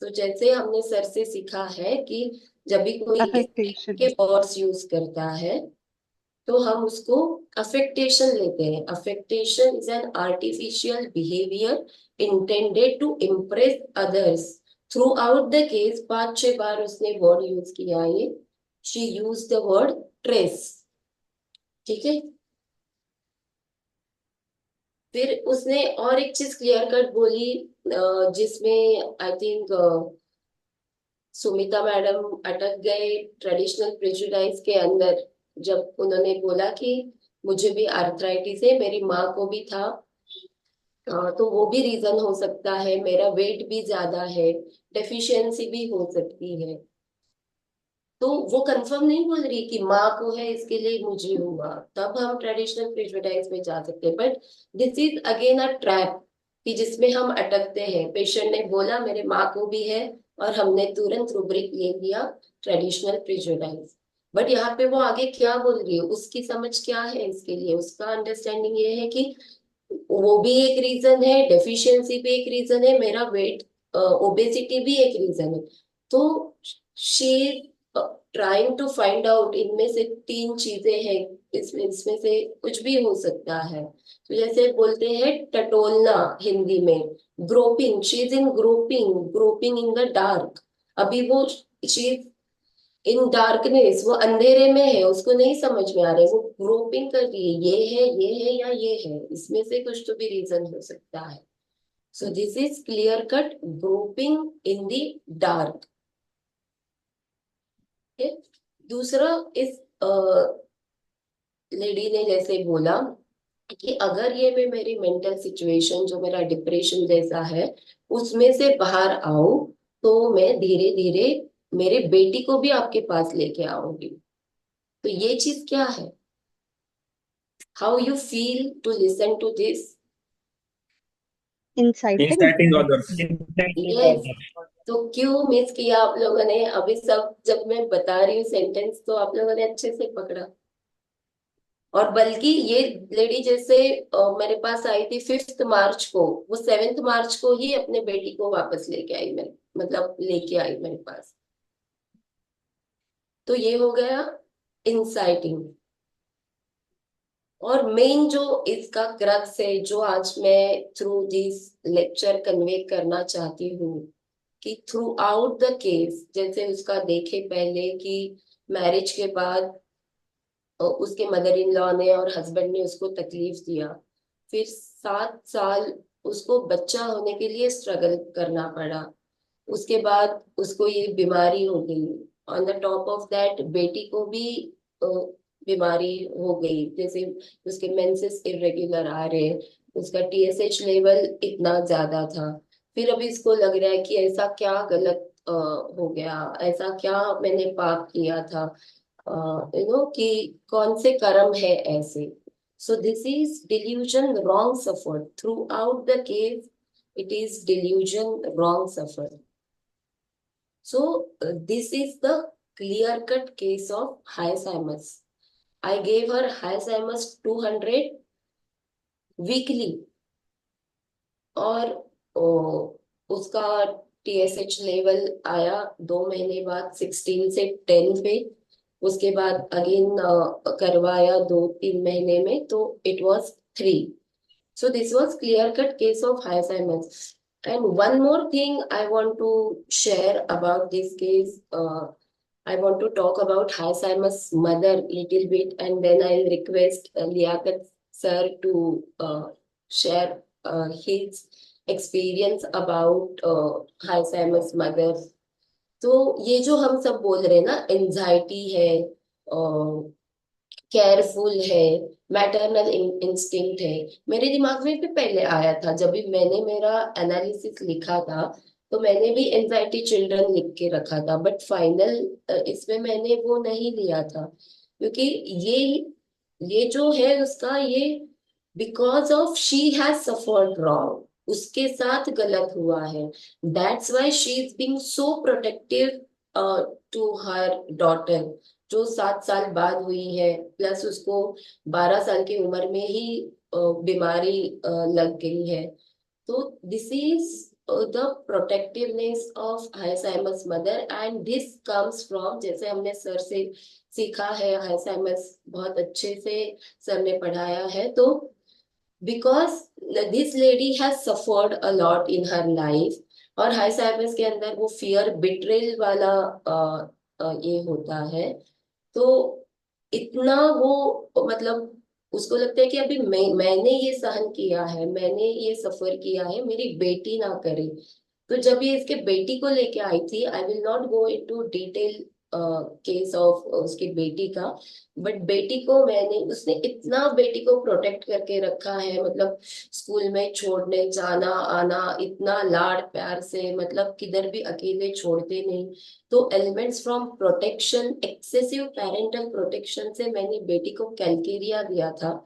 तो जैसे हमने सर से सीखा है कि जब भी कोई इस Affectation. के वर्ड्स यूज करता है तो हम उसको अफेक्टेशन लेते हैं। Affectation is an artificial behaviour intended to impress others. Throughout the case 5-6 बार उसने वर्ड यूज किया ये, she use the word trace. ठीक है, फिर उसने और एक चीज क्लियर कट बोली, जिसमें आई थिंक सुमिता मैडम अटक गए ट्रेडिशनल प्रेजुडाइज के अंदर, जब उन्होंने बोला कि मुझे भी आर्थराइटिस है, मेरी माँ को भी था, तो वो भी रीजन हो सकता है, मेरा वेट भी ज्यादा है, डेफिशिएंसी भी हो सकती है। तो वो कंफर्म नहीं बोल रही कि माँ को है इसके लिए मुझे हुआ, तब हम ट्रेडिशनल प्रेजुडाइज में जा सकते हैं। But this is again a trap कि जिसमें हम अटकते हैं। पेशेंट ने बोला मेरे माँ को भी है और हमने तुरंत रूब्रिक ले लिया ट्रेडिशनल प्रेजुडाइज। बट यहाँ पे वो आगे क्या बोल रही है, उसकी समझ क्या है इसके लिए, उसका अंडरस्टैंडिंग ये है कि वो भी एक रीजन है, डेफिशिएंसी भी एक रीजन है, मेरा वेट ओबेसिटी भी एक रीजन है। तो she trying to find out इनमें से 3 चीजें हैं, इसमें से कुछ भी हो सकता है। तो जैसे बोलते हैं टटोलना हिंदी में, groping, she is in groping, groping in the dark. अभी वो शी इन डार्कनेस, वो अंधेरे में है, उसको नहीं समझ में आ रहा है, वो ग्रोपिंग कर रही है, ये है या ये है, इसमें से कुछ तो भी रीजन हो सकता है। So this is clear cut groping in the dark. दूसरा, इस लेडी ने जैसे बोला कि अगर ये मैं मेरी मेंटल सिचुएशन जो मेरा डिप्रेशन जैसा है उसमें से बाहर आऊं, तो मैं धीरे धीरे मेरे बेटी को भी आपके पास लेके आऊंगी। तो ये चीज क्या है? How you feel to listen to this? Inciting. Inciting others. Yes. तो क्यों मिस किया आप लोगों ने? अभी सब जब मैं बता रही हूँ सेंटेंस तो आप लोगों ने अच्छे से पकड़ा। और बल्कि ये लेडी जैसे मेरे पास आई थी 5 मार्च को, वो 7 मार्च को ही अपने बेटी को वापस लेके आई, मेरे मतलब लेके आई मेरे पास। तो ये हो गया इंसाइटिंग। और मेन जो इसका क्रक्स है, जो आज मैं थ्रू दिस लेक्चर कन्वे करना चाहती हूँ, कि थ्रू आउट द केस, जैसे उसका देखे पहले कि मैरिज के बाद उसके मदर इन लॉ ने और हस्बैंड ने उसको तकलीफ दिया, फिर 7 साल उसको बच्चा होने के लिए स्ट्रगल करना पड़ा, उसके बाद उसको ये बीमारी हो गई, on the top of that बेटी को भी अ, बीमारी हो गई, जैसे उसके मेंसेस इरेगुलर आ रहे, उसका TSH लेवल इतना ज्यादा था। फिर अभी इसको लग रहा है कि ऐसा क्या गलत हो गया, ऐसा क्या मैंने पाप किया था, कि कौन से कर्म है ऐसे। So this is delusion wrong suffer through out the case, it is delusion wrong suffer. So this is the clear cut case of Alzheimer's. I gave her Alzheimer's 200 weekly और उसका TSH लेवल आया 2 महीने बाद 16 से 10 पे, उसके बाद again करवाया 2-3 महीने में तो it was 3. So this was clear-cut case of Alzheimer's. And one more thing I want to share about this case. I want to talk about Alzheimer's mother little bit, and then I'll request Liaquat sir to share his experience about Alzheimer's mother. तो ये जो हम सब बोल रहे हैं ना, anxiety है, केयरफुल है, मैटरनल इंस्टिंक्ट है। मेरे दिमाग में भी पहले आया था, जब भी मैंने मेरा एनालिसिस लिखा था तो मैंने भी एंजाइटी चिल्ड्रन लिख के रखा था, बट फाइनल इसमें मैंने वो नहीं लिया था, क्योंकि ये जो है उसका ये because of she has suffered wrong, उसके साथ गलत हुआ है, that's why she is being so protective to her daughter, जो 7 साल बाद हुई है, प्लस उसको 12 साल की उम्र में ही बीमारी लग गई है। तो this is the protectiveness of hyoscyamus mother, and this comes from, जैसे हमने सर से सीखा है, हाइसाइमस बहुत अच्छे से सर ने पढ़ाया है, तो because this lady has suffered a lot in her life, और हाइसाइमस के अंदर वो फियर बिट्रेल वाला ये होता है, तो इतना वो मतलब उसको लगता है कि अभी मैंने ये सहन किया है, मैंने ये सफर किया है, मेरी बेटी ना करे। तो जब ये इसके बेटी को लेके आई थी, I will not go into detail case of उसकी बेटी का, बट बेटी को मैंने, उसने इतना बेटी को प्रोटेक्ट करके रखा है, मतलब स्कूल में छोड़ने जाना आना इतना लाड़ प्यार से, मतलब किधर भी अकेले छोड़ते नहीं। तो elements from protection, excessive parental protection से मैंने बेटी को कैलकेरिया दिया था।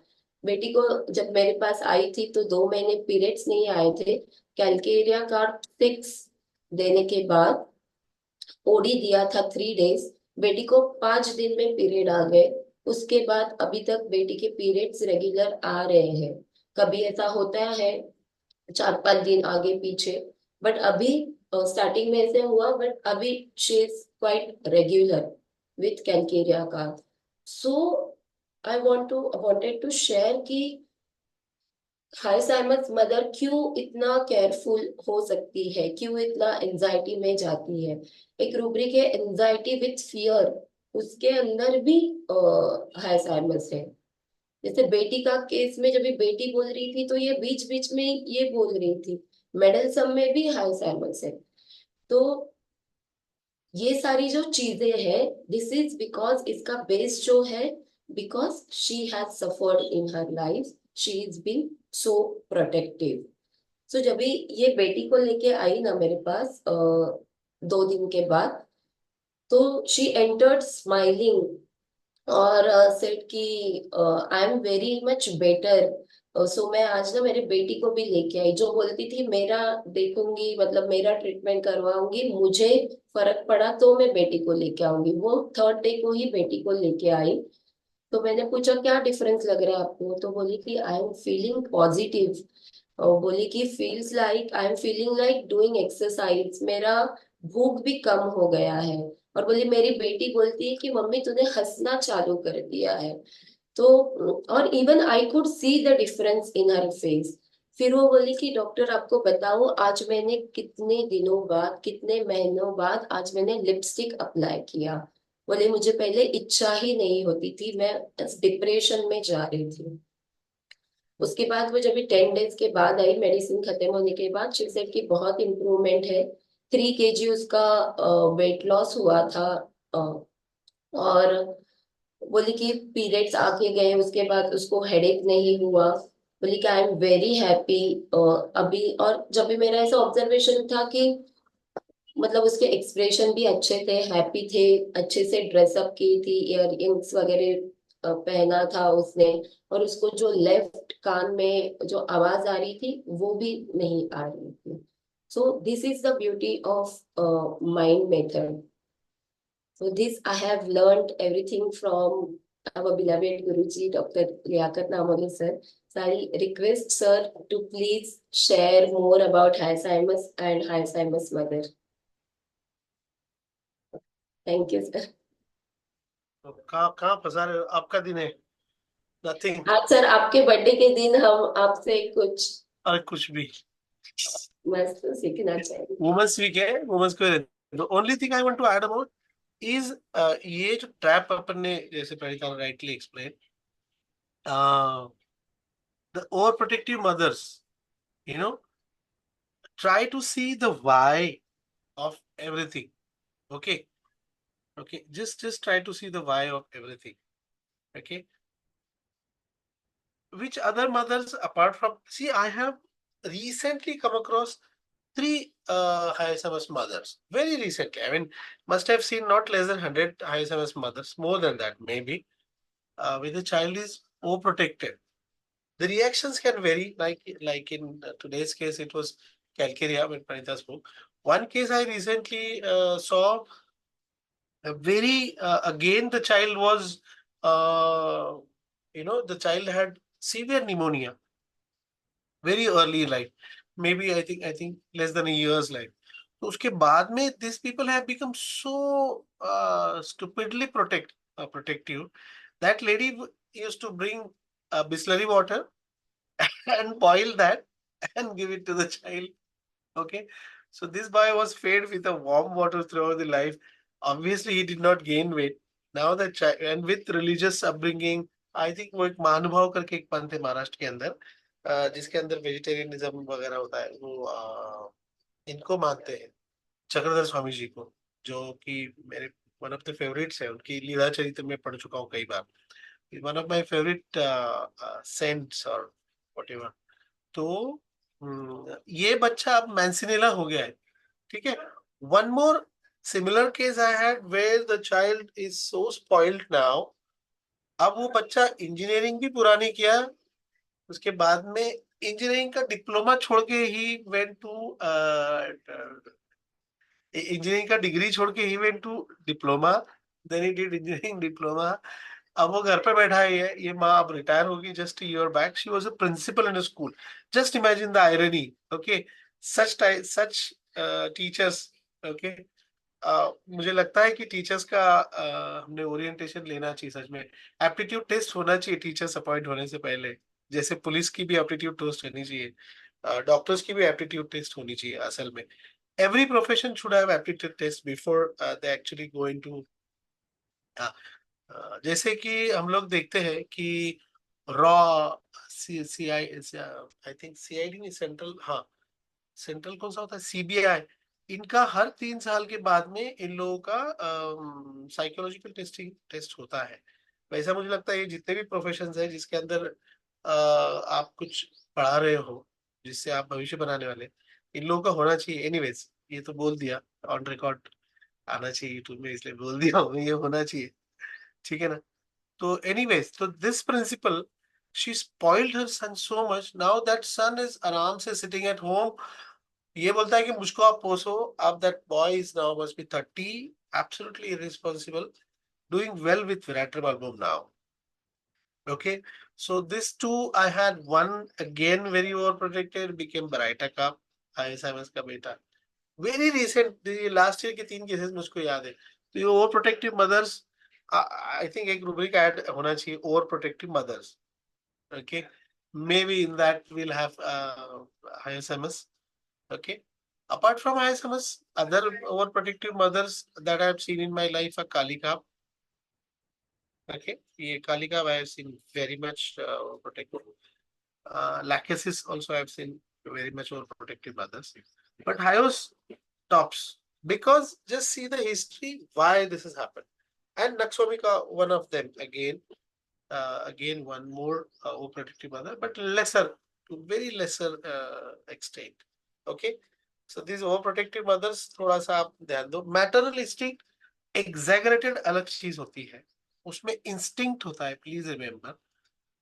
बेटी को जब मेरे पास आई थी तो 2 महीने पीरियड्स नहीं आए थे, कैलकेरिया का 6 देने के बाद ओडी दिया था 3 डेज, बेटी को 5 दिन में पीरियड आ गए। उसके बाद अभी तक बेटी के पीरियड्स रेगुलर आ रहे हैं, कभी ऐसा होता है 4-5 दिन आगे पीछे, बट अभी स्टार्टिंग में ऐसे हुआ, बट अभी she is quite regular with Calcarea का। सो आई वांटेड टू शेयर कि हाइसाइमस मदर क्यों इतना केयरफुल हो सकती है, क्यों इतना एंजाइटी में जाती है। एक रूब्रिक है एंजाइटी विथ फियर, उसके अंदर भी हाइसाइमस है। जैसे बेटी का केस में, जब ये बेटी बोल रही थी तो ये बीच बीच में ये बोल रही थी, मेडलसम में भी हाइसाइमस है। तो ये सारी जो चीजें हैं, दिस इज बिकॉज इसका बेस जो है, because she has suffered in her life, she is being so protective. So जब भी ये बेटी को लेके आई ना मेरे पास 2 दिन के बाद, तो शी एंटर्ड स्माइलिंग और सेड कि I am very much better. So मैं आज ना मेरे बेटी को भी लेके आई, जो बोलती थी मेरा देखूंगी, मतलब मेरा ट्रीटमेंट करवाऊंगी, मुझे फर्क पड़ा तो मैं बेटी को लेके आऊंगी, वो 3rd डे को ही बेटी को लेके आई। तो मैंने पूछा क्या डिफरेंस लग रहा है आपको, तो बोली कि आई एम फीलिंग पॉजिटिव, और बोली कि feels like I am feeling like doing exercise, मेरा भूख भी कम हो गया है। और बोली मेरी बेटी बोलती है कि मम्मी तूने हंसना चालू कर दिया है। तो और even I could see the difference in her face. फिर वो बोली कि डॉक्टर आपको बताओ, आज मैंने कितने दिनों बाद, कितने महीनों बाद आज मैंने लिपस्टिक अप्लाई किया। बोले मुझे पहले इच्छा ही नहीं होती थी, मैं डिप्रेशन में जा रही थी। उसके बाद वो जब भी 10 डेज के बाद आई, मेडिसिन खत्म होने के बाद, शी सेड कि बहुत इम्प्रूवमेंट है, 3 kg उसका वेट लॉस हुआ था। और बोली कि पीरियड्स आके गए, उसके बाद उसको हेडेक नहीं हुआ। बोली कि आई एम वेरी हैप्पी अभी। और जब भी मेरा ऐसा ऑब्जर्वेशन था कि मतलब उसके एक्सप्रेशन भी अच्छे थे, हैप्पी थे, अच्छे से ड्रेसअप की थी, इयर रिंग्स वगैरह पहना था उसने, और उसको जो लेफ्ट कान में जो आवाज आ रही थी वो भी नहीं आ रही थी। So this is the beauty of mind method. So this I have learned everything from our beloved Guruji, Dr. Liaquat Namoly sir. So I request sir to please share more about Alzheimer's and Alzheimer's mother. Thank you sir. तो कहाँ फंसा रहे हो? आपका दिन है, nothing. आज sir आपके बर्थडे के दिन हम आपसे कुछ और कुछ भी मस्त सीखना चाहिए। वुमेन्स वीक है, वुमेन्स को the only thing I want to add about is ये जो ट्रैप अपन ने जैसे Pranita rightly explain, the overprotective mothers, you know, try to see the why of everything. Okay, just try to see the why of everything. Okay, which other mothers apart from, see, I have recently come across 3 high SMS mothers very recently. I mean, must have seen not less than 100 high SMS mothers, more than that maybe, where the child is overprotected. The reactions can vary, like in today's case, it was Calcarea when Pranita spoke. One case I recently saw, again, the child was, the child had severe pneumonia very early in life, maybe I think less than a year's life. तो उसके बाद में these people have become so stupidly protective. That lady used to bring Bisleri water and boil that and give it to the child. Okay, so this boy was fed with a warm water throughout the life. Obviously, he did not gain weight. Now the child, and with religious upbringing, I think वो एक महानुभाव करके एक पंथ है महाराष्ट्र के अंदर, जिसके अंदर वेजिटेरियनिज्म वगैरह होता है, वो इनको मानते हैं, चक्रधर स्वामी जी को, जो कि मेरे वन ऑफ द फेवरेट्स है, उनकी लीला चरित्र में पढ़ चुका हूँ कई बार. One of my favourite saints और व्हाटएवर. तो ये बच्चा अब मैंसिनेला हो गया है. ठीक है. One more similar case I had where the child is so spoiled now. अब वो बच्चा इंजीनियरिंग भी पूरा नहीं किया, उसके बाद में इंजीनियरिंग का डिप्लोमा छोड़ के ही वेंट टू इंजीनियरिंग का डिग्री छोड़ के ही went to diploma, then he did engineering diploma. अब वो घर पे बैठा है, ये माँ अब रिटायर होगी. Just year back she was a principal in a school. Just imagine the irony. Okay, such teachers. Okay, मुझे लगता है कि टीचर्स का हमने ओरिएंटेशन लेना चाहिए सच में. एप्टीट्यूड टेस्ट होना चाहिए टीचर्स अपॉइंट होने से पहले, जैसे पुलिस की भी एप्टीट्यूड टेस्ट होनी चाहिए, डॉक्टर्स की भी एप्टीट्यूड टेस्ट होनी चाहिए. असल में every profession should have aptitude test before they actually go into जैसे कि हम लोग देखते हैं कि रॉ सी आई थिंक CID नहीं, सेंट्रल, हाँ सेंट्रल कौन सा होता है, CBI. इनका हर 3 साल के बाद में इन लोगों का साइकोलॉजिकल टेस्ट होता है. वैसा मुझे लगता है ये जितने भी प्रोफेशंस है जिसके अंदर आप कुछ पढ़ा रहे हो, जिससे आप भविष्य बनाने वाले, इन लोगों का होना चाहिए. एनीवेज, ये तो बोल दिया ऑन रिकॉर्ड, आना चाहिए यूट्यूब में, इसलिए बोल दिया हूँ, ये होना चाहिए. ठीक है ना. तो एनीवेज, तो this principal, she spoiled her son so much. Now that son is आराम से सिटिंग एट होम, ये बोलता है कि मुझको आप पोसो. अब that boy is now must be 30, absolutely irresponsible, doing well with Virat album now. Okay, so this two I had. One again very overprotected, became Baraita का ISMS का बेटा. Very recent, last year के 3 cases मुझको याद है. तो ये overprotective mothers, I think एक rubric ऐड होना चाहिए, overprotective mothers. Okay, maybe in that we'll have ISMS. Okay, apart from ISMS, other overprotective mothers that I have seen in my life are Kalika. Okay, ये Kalika I have seen very much protective. Lachesis also I have seen very much overprotective mothers. But Hyos tops, because just see the history why this has happened. And Naksomika, one of them, again one more overprotective mother, but lesser, to very lesser extent. Okay, so these overprotective mothers थोड़ा सा आप ध्यान दो. Maternal instinct exaggerated अलग चीज होती है, उसमें इंस्टिंक्ट होता है. प्लीज रिमेम्बर,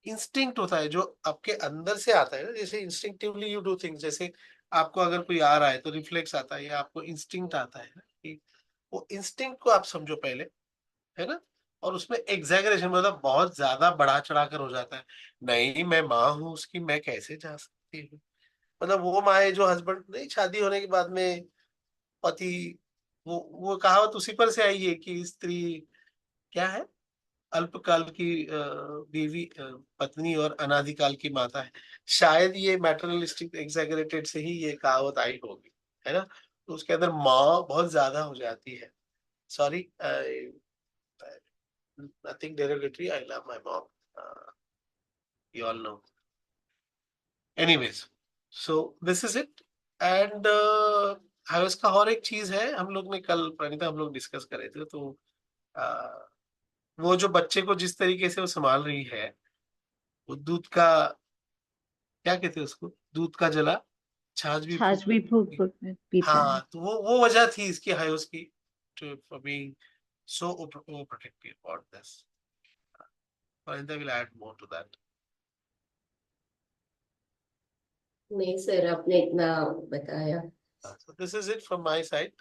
इंस्टिंक्ट होता है जो आपके अंदर से आता है. जैसे इंस्टिंक्टिवली यू डू थिंग्स, जैसे आपको अगर कोई आ रहा है तो रिफ्लेक्स आता है, या आपको इंस्टिंक्ट आता है ना, कि वो इंस्टिंक्ट को आप समझो पहले, है ना. और उसमें एग्जैगरेशन मतलब बहुत ज्यादा बढ़ा चढ़ा कर हो जाता है. नहीं, मैं माँ हूँ उसकी, मैं कैसे जा सकती हूँ. मतलब वो माँ है जो हस्बैंड नहीं, शादी होने के बाद में पति, वो कहावत उसी पर से आई है कि स्त्री क्या है, अल्पकाल की बीवी, पत्नी और अनादिकाल की माता है. शायद ये मैटरनलिस्टिक एग्जैगरेटेड से ही ये कहावत आई होगी, है ना. तो उसके अंदर माँ बहुत ज्यादा हो जाती है. Sorry, nothing derogatory, I love my mom, you all know. Anyways, so this is it. And उसका और एक चीज है, हम लोग ने कल प्रणीता हम लोग डिस्कस कर रहे थे, तो वो जो बच्चे को जिस तरीके से वो संभाल रही है, वो दूध का क्या कहते हैं उसको, दूध का जला छाछ भी छाछ भी फूक फूक। फूक में पीता है। हाँ, तो वो वजह थी इसकी हायोस की, for being so overprotective about this. Parinda will add more to that. नहीं सर, आपने इतना बताया। So this is it from my side.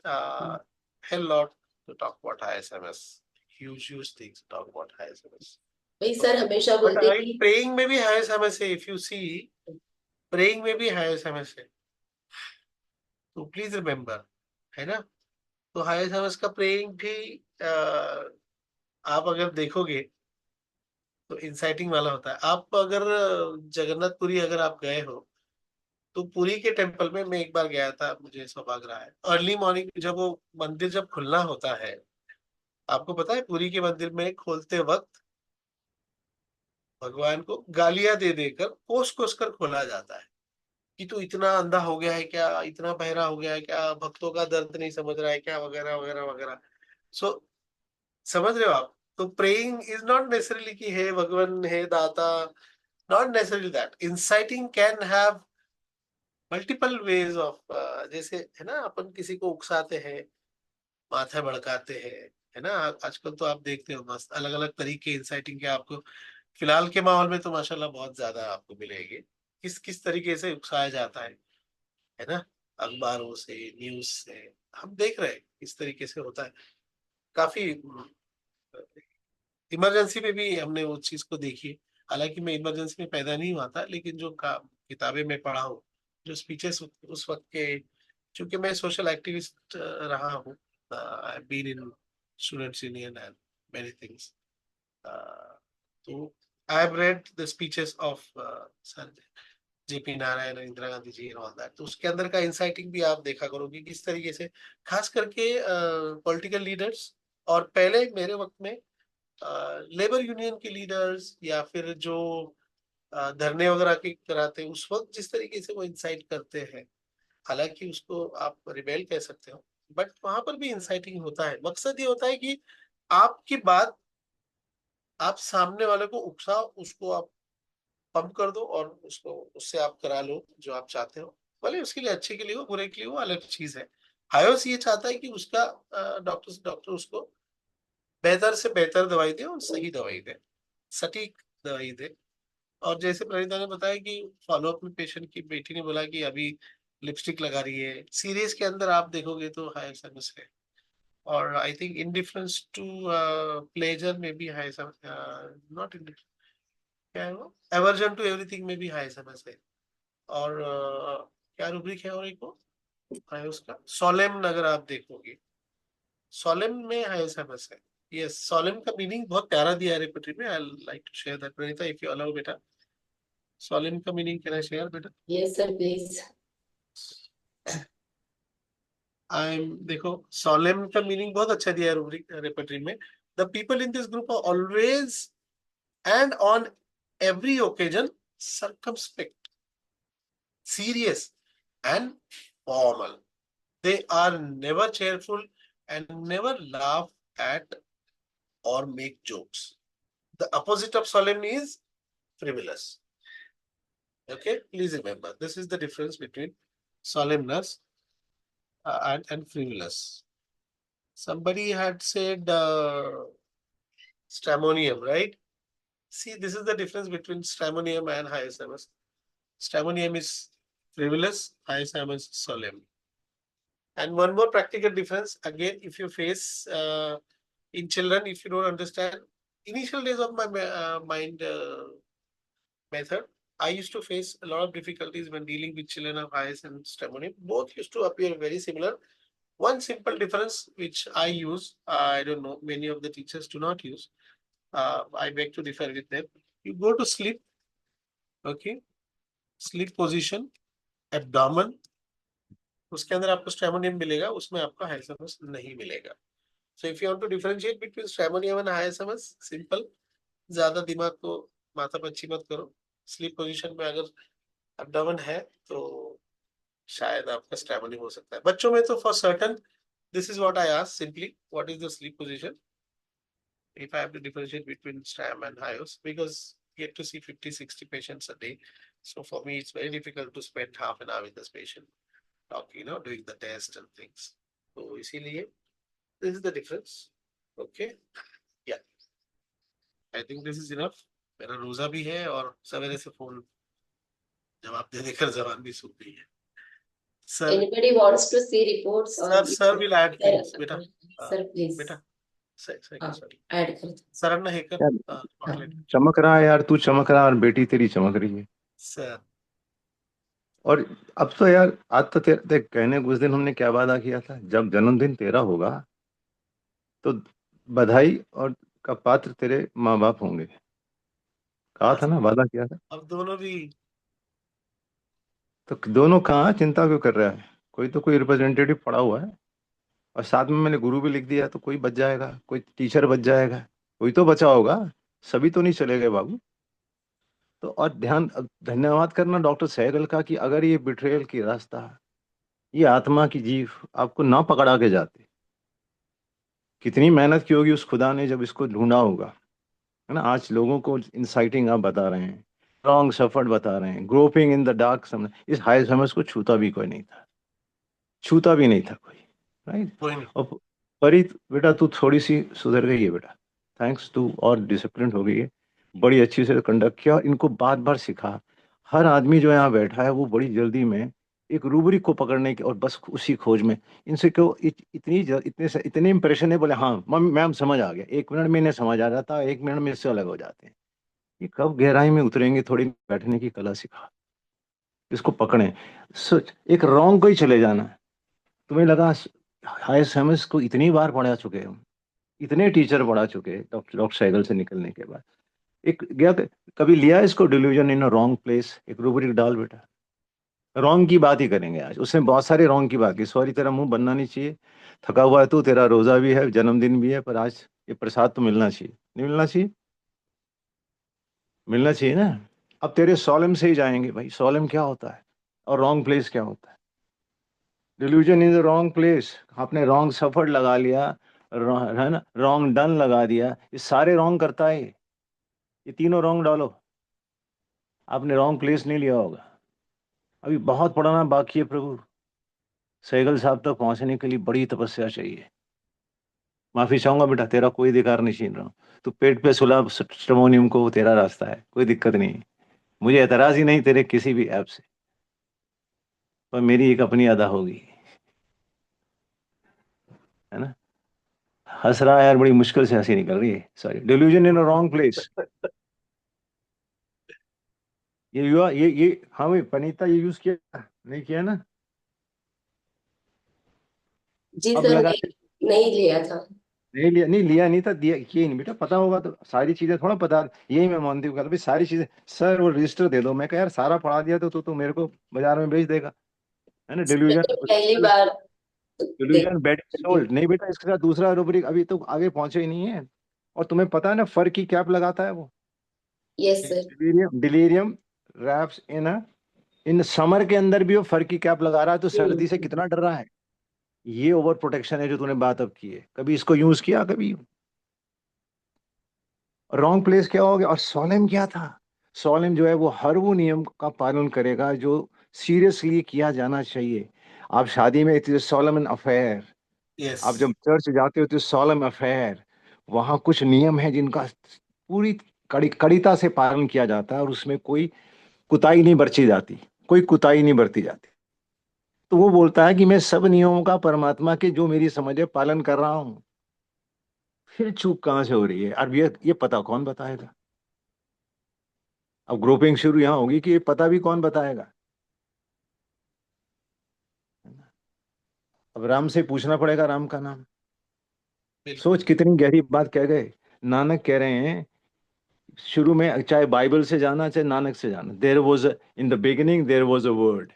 Hell lot to talk about ISMS. Huge things to talk about ISMS. वही sir हमेशा But बोलते कि praying में भी ISMS है. If you see, praying में भी ISMS है. तो please remember, है ना? तो ISMS का praying भी आप अगर देखोगे तो इंसाइटिंग वाला होता है। आप अगर जगन्नाथपुरी अगर आप गए हो तो पुरी के टेम्पल में मैं एक बार गया था, मुझे सौभाग्य रहा है। अर्ली मॉर्निंग जब वो मंदिर जब खुलना होता है, आपको पता है पुरी के मंदिर में खोलते वक्त भगवान को गालियां दे देकर कोस कोस कर खोला जाता है कि तू इतना अंधा हो गया है क्या, इतना बहरा हो गया है क्या, भक्तों का दर्द नहीं समझ रहा है क्या, वगैरह वगैरह वगैरह। सो समझ रहे हो आप? तो प्रेइंग इज नॉट नेसेसरली कि हे भगवान हे दाता, not necessarily that. Inciting can have multiple ways of, जैसे है ना अपन किसी को उकसाते हैं, माथा भड़काते हैं, है ना। आजकल तो आप देखते हो मस्त अलग अलग तरीके इंसाइटिंग के आपको फिलहाल के माहौल में तो माशाल्लाह बहुत ज्यादा आपको मिलेंगे। किस किस तरीके से उकसाया जाता है ना, अखबारों से, न्यूज से हम देख रहे हैं किस तरीके से होता है। काफी इमरजेंसी में भी हमने वो चीज को देखी है। हालांकि मैं इमरजेंसी में पैदा नहीं हुआ था, लेकिन जो किताबें में पढ़ा हूँ, जो स्पीचेस उस वक्त के, क्योंकि मैं सोशल एक्टिविस्ट रहा हूँ, I been in students union and many things, तो I have read the speeches of sir JP Narayan, Indira Gandhi ji and all that. तो उसके अंदर का इंसाइटिंग भी आप देखा करोगे किस तरीके से, खास करके पॉलिटिकल लीडर्स, और पहले मेरे वक्त में लेबर यूनियन के लीडर्स, या फिर जो धरने वगैरह के कराते हैं, उस वक्त जिस तरीके से वो इंसाइट करते हैं, हालांकि उसको आप रिबेल कह सकते हो, बट वहां पर भी इंसाइटिंग होता है। मकसद ये होता है कि आपकी बात आप सामने वाले को उकसाओ, उसको आप पंप कर दो और उसको उससे आप करा लो जो आप चाहते हो, भले उसके लिए अच्छे के लिए हो बुरे के लिए हो, अलग चीज है। हायोस ये चाहता है कि उसका डॉक्टर उसको बेहतर से बेहतर दवाई दे और सही दवाई दे, सटीक दवाई दे। और जैसे प्रणीता ने बताया कि फॉलोअप में पेशेंट की बेटी ने बोला कि अभी लिपस्टिक लगा रही है, सीरीज के अंदर आप देखोगे तो हाई सर्विस है। और I think indifference to pleasure में भी हाई नॉट इंडिफरेंस, क्या है वो, एवर्जन टू एवरीथिंग में भी हाई सर्विस है। और क्या रूब्रिक है और एक वो है उसका सोलेम, अगर आप देखोगे सोलेम में हाई सर्विस है। यस, सोलेम का मीनिंग बहुत प्यारा दिया है रेपेटरी में, I like to share that Pranita if you allow बेटा। सोलेम का मीनिंग कैन आई शेयर बेटा? Yes sir please. देखो सोलेम का मीनिंग बहुत अच्छा दिया है रूब्रिक रेपेटरी में। The people in this group are always and on every occasion circumspect, serious and formal. They are never cheerful and never laugh at or make jokes. The opposite of solemn is frivolous. Okay, please remember this is the difference between solemnness and frivolous. Somebody had said stramonium, right? See, this is the difference between stramonium and hyoscyamus. Stramonium is frivolous, hyoscyamus is solemn. And one more practical difference, again, if you face in children, if you don't understand, initial days of my mind method, I used to face a lot of difficulties when dealing with children of IS and stramonium. Both used to appear very similar. One simple difference which I use, I don't know, many of the teachers do not use. I beg to differ with them. You go to sleep, okay, sleep position, abdomen, उसके अंदर आपको stramonium मिलेगा, उसमें आपको हाइसमस नहीं मिलेगा। So if you want to differentiate between stramonium and hyoscyamus, simple, ज्यादा दिमाग को माथा पच्ची मत करो। स्लीप पोजीशन में अगर एब्डोमेन है तो शायद आपका स्ट्रेमोनियम हो सकता है। बच्चों में तो for certain this is what I ask simply, what is the sleep position if I have to differentiate between stram and hyos, because get to see 50-60 patients a day. So for me, it's very difficult to spend half an hour with this patient, talking, doing the test and things. So इसीलिए this is the difference. Okay, yeah. I think this is enough. मेरा रोजा भी है और सवेरे से phone जवाब दे देकर जबान भी सूख गई है. Sir, Anybody wants to see reports or sir will add things, Sir, बेटा. sir, please. बेटा, sorry. Add कर दो. सर हेकर यार, spotlight. चमक रहा है यार, तू चमक रहा है और बेटी तेरी चमक रही है. Sir, और अब तो यार, आज तो देख, कहने को उस दिन हमने क्या वादा किया था, जब जन्मदिन तेरा होगा तो बधाई और का पात्र तेरे माँ बाप होंगे. कहा था ना, वादा किया था. अब दोनों भी. तो दोनों कहाँ, चिंता क्यों कर रहा है? कोई रिप्रेजेंटेटिव पड़ा हुआ है, और साथ में मैंने गुरु भी लिख दिया, तो कोई बच जाएगा, कोई टीचर बच जाएगा, कोई तो बचा होगा. सभी तो नहीं चले गए बाबू. तो और धन्यवाद करना डॉक्टर सहगल का कि अगर ये बिट्रेयल की रास्ता, ये आत्मा की जीव आपको ना पकड़ा के जाते, कितनी मेहनत की होगी उस खुदा ने जब इसको ढूंढा होगा, है ना. आज लोगों को इंसाइटिंग आप बता रहे हैं, रॉन्ग सफर बता रहे हैं, ग्रोपिंग इन द डार्क. इस हाई समझ को छूता भी कोई नहीं था, छूता भी नहीं था कोई, राइट. कोई नहीं. और परित बेटा, तू थोड़ी सी सुधर गई है बेटा, थैंक्स टू, और डिसिप्लिन हो गई है, बड़ी अच्छी से कंडक्ट किया. इनको बार बार सिखा. हर आदमी जो यहाँ बैठा है वो बड़ी जल्दी में एक रूबरी को पकड़ने की और बस उसी खोज में, इनसे क्यों इतने इंप्रेशन है, बोले हाँ मैम समझ आ गया, 1 मिनट में इन्हें समझ आ जाता है, 1 मिनट में इससे अलग हो जाते हैं. ये कब गहराई में उतरेंगे? थोड़ी बैठने की कला सिखा, इसको पकड़ें. सोच, एक रॉन्ग को ही चले जाना. तुम्हें लगा हाई सेमेस को इतनी बार पढ़ा चुके हम, इतने टीचर पढ़ा चुके डॉक्टर सहगल से निकलने के बाद. एक गया, कभी लिया इसको delusion in a wrong place? एक रूबरिक डाल बेटा. रॉन्ग की बात ही करेंगे आज. उसने बहुत सारे रॉन्ग की बात की. सॉरी, तेरा मुंह बनना नहीं चाहिए, थका हुआ है तू, तेरा रोजा भी है, जन्मदिन भी है, पर आज ये प्रसाद तो मिलना चाहिए. नहीं मिलना चाहिए? मिलना चाहिए ना. अब तेरे सोलम से ही जाएंगे भाई. सोलम क्या होता है और रॉन्ग प्लेस क्या होता है? Delusion in the wrong place. आपने रॉन्ग सफर लगा लिया, है ना, रॉन्ग डन लगा दिया. ये सारे रॉन्ग करता है, ये तीनों रॉन्ग डालो. आपने रॉन्ग प्लेस नहीं लिया होगा. अभी बहुत पढ़ाना बाकी है प्रभु. सहगल साहब तक पहुंचने के लिए बड़ी तपस्या चाहिए. माफी चाहूंगा बेटा, तेरा कोई अधिकार नहीं छीन रहा हूं. तू पेट पे सुला स्ट्रमोनियम को, वो तेरा रास्ता है, कोई दिक्कत नहीं. मुझे एतराज ही नहीं तेरे किसी भी ऐप से, पर मेरी एक अपनी अदा होगी, है ना. हंस रहा है यार, बड़ी मुश्किल से हंसी निकल रही है. Sorry. Delusion in a wrong place. ये युवा, ये हाँ भाई पनीता, ये यूज किया नहीं किया ना? जी अब सर, लगा नहीं लिया था. नहीं लिया नहीं था, दिया किए नहीं बेटा. पता होगा तो सारी चीजें थोड़ा पता, यही मैं मानती हूँ भाई, सारी चीजें. सर वो रजिस्टर दे दो. मैं कहा यार सारा पढ़ा दिया तो मेरे को बाजार में बेच देगा, है ना. पहली बार डिल्यूजन बेड सोल्ड नहीं बेटा. इसके साथ दूसरा रूब्रिक अभी तो आगे पहुंचे ही नहीं है. और तुम्हें पता है ना फर की कैप लगाता है वो. Yes sir. Delirium wraps in summer के अंदर भी वो फर की कैप लगा रहा है, तो सर्दी से कितना डर रहा है. ये ओवर प्रोटेक्शन है जो तूने बात अब की है. कभी इसको यूज किया? कभी रॉन्ग प्लेस क्या हो गया. और सोलेम क्या था? सोलेम जो है वो हर वो नियम का पालन करेगा जो सीरियसली किया जाना चाहिए. आप शादी में, it is Solomon affair. Yes. आप जब चर्च जाते हो तो सोलम अफेयर, वहां कुछ नियम है जिनका पूरी कड़िता से पालन किया जाता है, और उसमें कोई कुताही नहीं बरती जाती, कोई कुताही नहीं बरती जाती. तो वो बोलता है कि मैं सब नियमों का परमात्मा के जो मेरी समझ है पालन कर रहा हूं. फिर चूक कहां से हो रही है? अब ये पता कौन बताएगा? अब ग्रुपिंग शुरू यहां होगी कि ये पता भी कौन बताएगा. अब राम से पूछना पड़ेगा राम का नाम. सोच कितनी गहरी बात कह गए. नानक कह रहे हैं शुरू में, चाहे बाइबल से जाना चाहे नानक से जाना, there was in the beginning there was a word.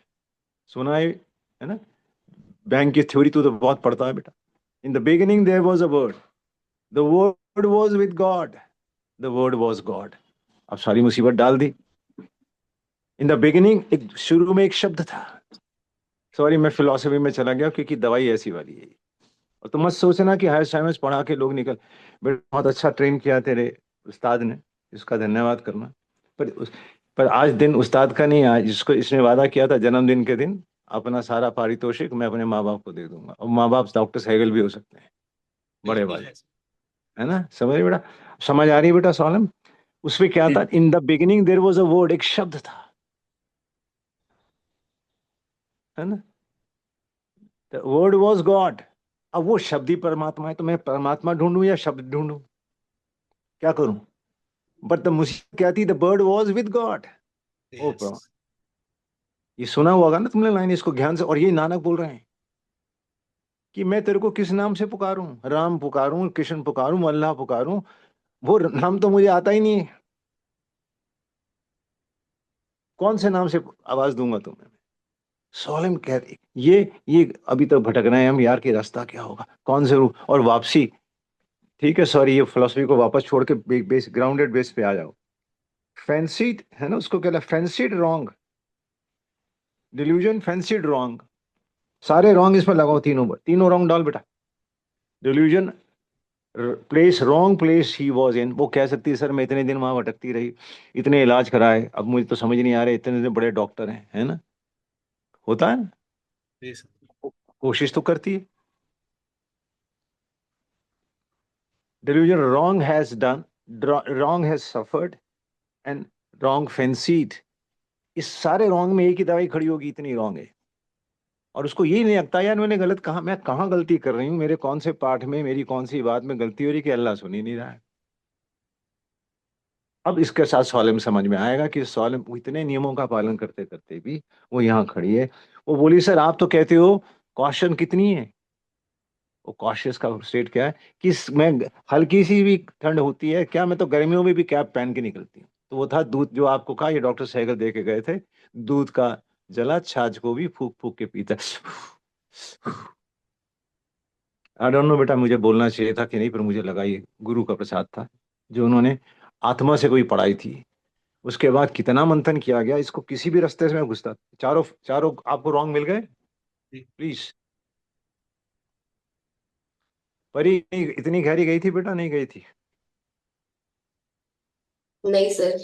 सुना है ना. बैंक की थ्योरी तो बहुत पढ़ता है बेटा. In the beginning there was a word, the word was with God, the word was God. अब सारी मुसीबत डाल दी. इन द बिगिनिंग, एक शुरू में एक शब्द था. सॉरी, मैं फिलोसफी में चला गया क्योंकि दवाई ऐसी वाली है. और तुम मत सोचना कि हायर साइंस पढ़ा के लोग निकल. बेटा बहुत अच्छा ट्रेन किया तेरे उस्ताद ने, इसका धन्यवाद करना. पर आज दिन उस्ताद का नहीं, आज जिसको इसने वादा किया था जन्मदिन के दिन अपना सारा पारितोषिक मैं अपने माँ बाप को दे दूंगा, और माँ बाप डॉक्टर सहगल भी हो सकते हैं, बड़े बिल्कुल वाले, है। है ना? समझ बेटा, समझ आ रही है बेटा सॉलम? उसमें क्या था, in the beginning there was a word, एक शब्द था, है ना? The word was God. अब वो शब्द ही परमात्मा है, तो मैं परमात्मा ढूंढूं या शब्द ढूंढूं, क्या करूं? बट द मुसीबत क्या थी, the word was with God. Oh yes. प्रभु, ये सुना होगा ना तुमने लाइन, इसको ध्यान से, और ये नानक बोल रहे हैं कि मैं तेरे को किस नाम से पुकारूं, राम पुकारूं, कृष्ण पुकारूं, अल्लाह पुकारूं, वो नाम तो मुझे आता ही नहीं है, कौन से नाम से आवाज दूंगा तुम्हें? सोलम कह रही, ये अभी तो भटक रहे हैं हम यार, कि रास्ता क्या होगा, कौन से रूप और वापसी। ठीक है, सॉरी, ये फिलोसफी को वापस छोड़ के बेस, ग्राउंडेड बेस पे आ जाओ। फैंसीड है ना, उसको कहला fancied wrong delusion, fancied wrong, सारे रॉन्ग इसमें लगाओ, तीनों रॉन्ग डाल बेटा। Delusion, place, wrong place he was in, वो कह सकती है सर मैं इतने दिन वहां भटकती रही, इतने इलाज कराए, अब मुझे तो समझ नहीं आ रहा है, इतने इतने बड़े डॉक्टर हैं, है ना? होता है ना, जी सर। कोशिश तो करती है। Delusion, wrong has done, wrong has suffered, and wrong fancied, इस सारे रॉन्ग में एक ही दवाई खड़ी होगी, इतनी रॉन्ग है। और उसको यही नहीं लगता यार मैंने गलत कहा, मैं कहाँ गलती कर रही हूँ, मेरे कौन से पाठ में, मेरी कौन सी बात में गलती हो रही कि अल्लाह सुन ही नहीं रहा है। अब इसके साथ सॉलम समझ में आएगा कि सॉलम इतने नियमों का पालन करते करते भी वो यहाँ खड़ी है। वो बोली सर आप तो कहते हो कॉशन कितनी है, वो कॉशियस का स्टेट क्या है कि मैं, हल्की सी भी ठंड होती है क्या, मैं तो गर्मियों में भी कैप पहन के निकलती हूँ। तो वो था दूध, जो आपको कहा, ये डॉक्टर सहगल दे के गए थे, दूध का जला छाछ को भी फूक फूक के पीता। आई डोंट नो बेटा, मुझे बोलना चाहिए था कि नहीं, पर मुझे लगा ये गुरु का प्रसाद था, जो उन्होंने आत्मा से कोई पढ़ाई थी। उसके बाद कितना मंथन किया गया, इसको किसी भी रास्ते से मैं घुसता, चारों चारों आपको रॉन्ग मिल गए जी। प्लीज। परी इतनी गहरी गई थी बेटा, नहीं गई थी, नहीं सर।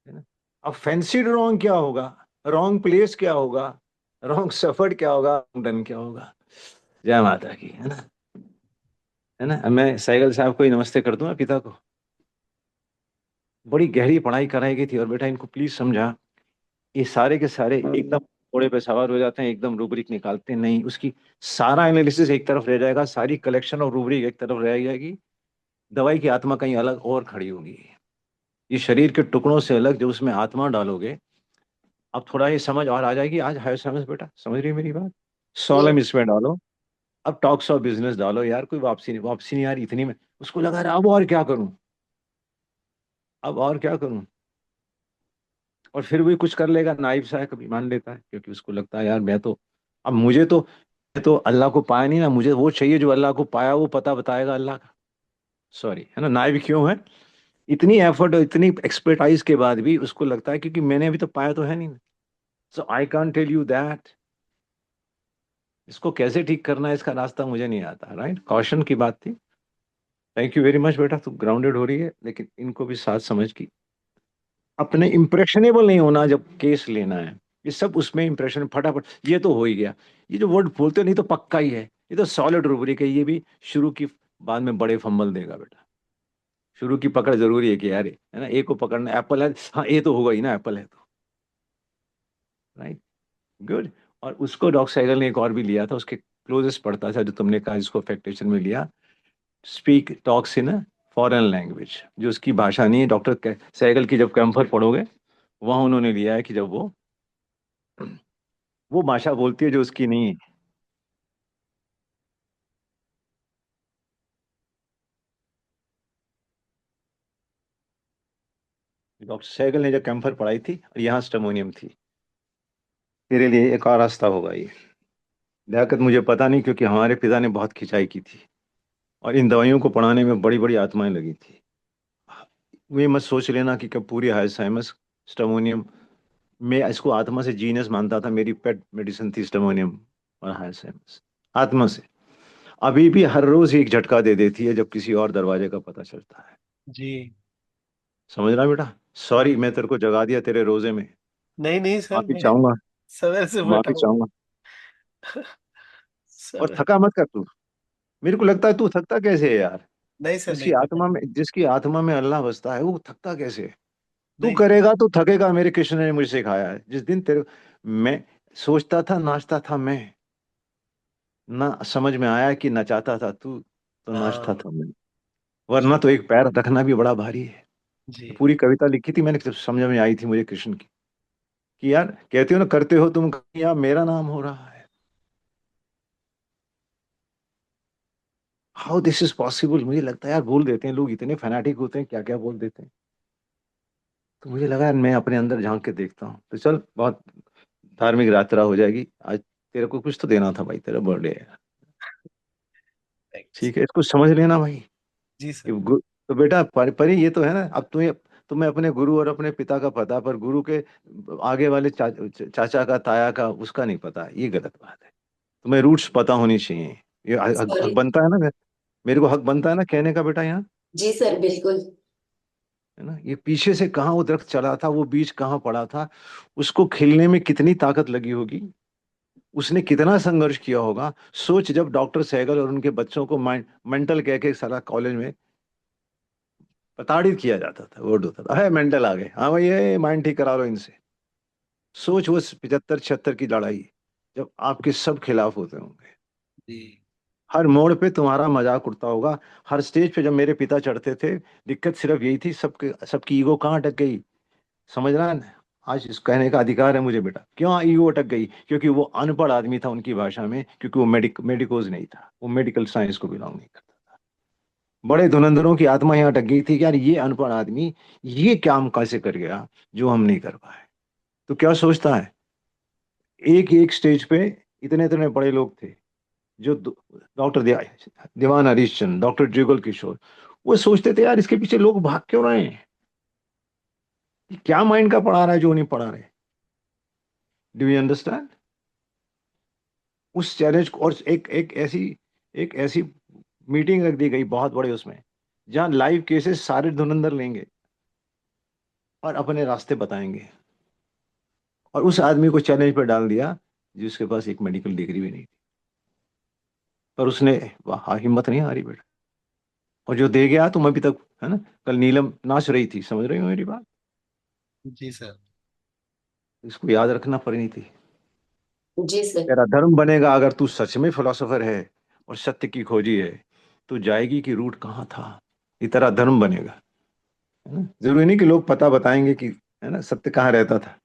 है ना? अब फैंसीड रॉन्ग क्या होगा, रॉन्ग प्लेस क्या होगा, रॉन्ग सफर्ड क्या होगा, डन क्या होगा? जय माता की, है ना? अब मैं सैगल साहब को ही नमस्ते कर दूं, पिता को। बड़ी गहरी पढ़ाई कराई गई थी, और बेटा इनको प्लीज समझा, ये सारे के सारे एकदम घोड़े पे सवार हो जाते हैं, एकदम रूब्रिक निकालते हैं, नहीं, उसकी सारा एनालिसिस एक तरफ रह जाएगा, सारी कलेक्शन और रूब्रिक एक तरफ रह जाएगी, दवाई की आत्मा कहीं अलग और खड़ी होगी। ये शरीर के टुकड़ों से अलग जो उसमें आत्मा डालोगे, अब थोड़ा ये समझ और आ जाएगी, आज है समझ बेटा, समझ रही है मेरी बात? सोलम यस। इसमें डालो, अब टॉक्स ऑफ बिजनेस डालो, यार कोई वापसी नहीं, वापसी नहीं आ रही इतनी में, उसको लगा रहा अब और क्या करूं, अब और क्या करूं, और फिर भी कुछ कर लेगा, नाइब सा है, कभी मान लेता है, क्योंकि उसको लगता है यार मैं तो, अब मुझे तो, मैं तो अल्लाह को पाया नहीं ना, मुझे वो चाहिए जो अल्लाह को पाया, वो पता बताएगा अल्लाह का। सॉरी, है ना, नाइब क्यों है, इतनी एफर्ट और इतनी एक्सपर्टाइज के बाद भी उसको लगता है क्योंकि मैंने अभी तो पाया तो है नहीं, so I can't tell you that. इसको कैसे ठीक करना है, इसका रास्ता मुझे नहीं आता, राइट? कॉशन की बात थी। थैंक यू वेरी मच बेटा, तू ग्राउंडेड हो रही है, लेकिन इनको भी साथ समझ की, अपने इम्प्रेशनेबल नहीं होना जब केस लेना है, ये सब उसमें इम्प्रेशन फटाफट, ये तो हो ही गया, ये जो वर्ड बोलते नहीं तो पक्का ही है, ये तो सॉलिड रूब्रिक है, ये भी शुरू की, बाद में बड़े फंबल देगा बेटा, शुरू की पकड़ जरूरी है कि यार, है ना, ए को पकड़ना, एप्पल है, हाँ ए तो होगा ही ना, एप्पल है तो, राइट, गुड। और उसको डॉक्टर सहगल ने एक और भी लिया था, उसके क्लोजेस्ट पढ़ता था, जो तुमने कहा जिसको अफेक्टेशन में लिया, speak talks in foreign language, जो उसकी भाषा नहीं है, डॉक्टर सहगल की जब कैंपर पढ़ोगे वहां उन्होंने लिया है कि जब वो भाषा बोलती है जो उसकी नहीं है। डॉक्टर सहगल ने जब कैंपर पढ़ाई थी, और यहाँ स्टेमोनियम थी, तेरे लिए एक और रास्ता होगा ये, लियाकत मुझे पता नहीं, क्योंकि हमारे पिता ने बहुत खिंचाई की थी, और इन दवाइयों को पढ़ाने में बड़ी बड़ी आत्माएं लगी थी। वे मत सोच लेना कि कब पूरी हाइसाइमस स्टेमोनियम, मैं इसको आत्मा से जीनस मानता था, मेरी पेट मेडिसिन थी स्टेमोनियम और हाइसाइमस, आत्मा से, अभी भी हर रोज एक झटका दे देती है जब किसी और दरवाजे का पता चलता है। जी। समझ रहा बेटा? सॉरी, मैं तेरे को जगा दिया तेरे रोजे में, नहीं नहीं सर, माफी मैं चाहूंगा, सवेरे से बैठा माफी हूँ चाहूंगा। और सवेरे। थका मत कर तू, मेरे को लगता है तू थकता कैसे है यार। नहीं सर, नहीं थका। जिसकी आत्मा में अल्लाह बसता है वो थकता कैसे है। तू नहीं करेगा तो थकेगा, मेरे कृष्ण ने मुझे सिखाया है। जिस दिन तेरे मैं सोचता था नाचता था मैं, ना समझ में आया कि नचाता था तू, तो नाचता हाँ था मैं। वरना तो एक पैर रखना भी बड़ा भारी है। जी। पूरी कविता लिखी थी मैंने, समझ में आई थी मुझे कृष्ण की, कि यार कहते हो ना करते हो तुम, यार मेरा नाम हो रहा है। How this is possible. मुझे लगता है यार बोल देते हैं लोग, इतने फैनाटिक होते हैं, क्या क्या बोल देते हैं। तो मुझे लगा यार मैं अपने अंदर झांक के देखता हूँ। तो चल, बहुत धार्मिक यात्रा हो जाएगी आज। तेरे को कुछ तो देना था भाई, तेरा बर्थडे है। थैंक्स। ठीक है, इसको समझ लेना भाई। जी कि सर। तो बेटा परी ये तो है ना, अब तुम्हें अपने गुरु और अपने पिता का पता, पर गुरु के आगे वाले चाचा का ताया का उसका नहीं पता, ये गलत बात है। तुम्हें रूट्स पता होनी चाहिए। ये हक सॉरी। बनता है ना, मेरे को हक बनता है ना कहने का बेटा यहाँ, जी सर, बिल्कुल। है ना। ये पीछे से कहाँ वो दरख्त चला था, वो बीज कहाँ पड़ा था, उसको खिलने में कितनी ताकत लगी होगी, उसने कितना संघर्ष किया होगा। सोच, जब डॉक्टर सहगल और उनके बच्चों को मेंटल कह के सारा कॉलेज में प्रताड़ित किया जाता था, वर्ड होता था, है मेंटल आ गए, हाँ भाई ये माइंड ठीक करा लो इनसे। सोच वो 75-76 की लड़ाई, जब आपके सब खिलाफ होते होंगे, जी। हर मोड़ पे तुम्हारा मजाक उड़ता होगा। हर स्टेज पे जब मेरे पिता चढ़ते थे, दिक्कत सिर्फ यही थी, सबकी ईगो कहाँ अटक गई, समझ रहा है। आज इस कहने का अधिकार है मुझे बेटा, क्यों ईगो अटक गई, क्योंकि वो अनपढ़ आदमी था उनकी भाषा में, क्योंकि वो मेडिकोज नहीं था, वो मेडिकल साइंस को बिलोंग नहीं करता था। बड़े धुरंधरों की आत्मा यहाँ अटक गई थी कि यार ये अनपढ़ आदमी ये काम कैसे कर गया जो हम नहीं कर पाए। तो क्या सोचता है, एक एक स्टेज पे इतने इतने बड़े लोग थे, जो डॉक्टर दीवान हरीशचंद्र, डॉक्टर जुगल किशोर, वो सोचते थे यार इसके पीछे लोग भाग क्यों रहे हैं, ये क्या माइंड का पढ़ा रहा है जो नहीं पढ़ा रहे। Do you understand. उस चैलेंज को, और एक ऐसी मीटिंग रख दी गई बहुत बड़े उसमें, जहां लाइव केसेस सारे धुरंधर लेंगे और अपने रास्ते बताएंगे। और उस आदमी को चैलेंज पर डाल दिया जिसके पास एक मेडिकल डिग्री भी नहीं थी, पर उसने हिम्मत नहीं हारी बेटा, और जो दे गया तुम अभी तक, है ना, कल नीलम नाच रही थी, समझ रही हो मेरी बात। जी सर। इसको याद रखना पड़नी थी। जी सर। तेरा धर्म बनेगा अगर तू सच में फिलोसोफर है और सत्य की खोजी है, तो जाएगी कि रूट कहाँ था, ये तेरा धर्म बनेगा, है ना। जरूरी नहीं कि लोग पता बताएंगे कि, है ना, सत्य कहाँ रहता था,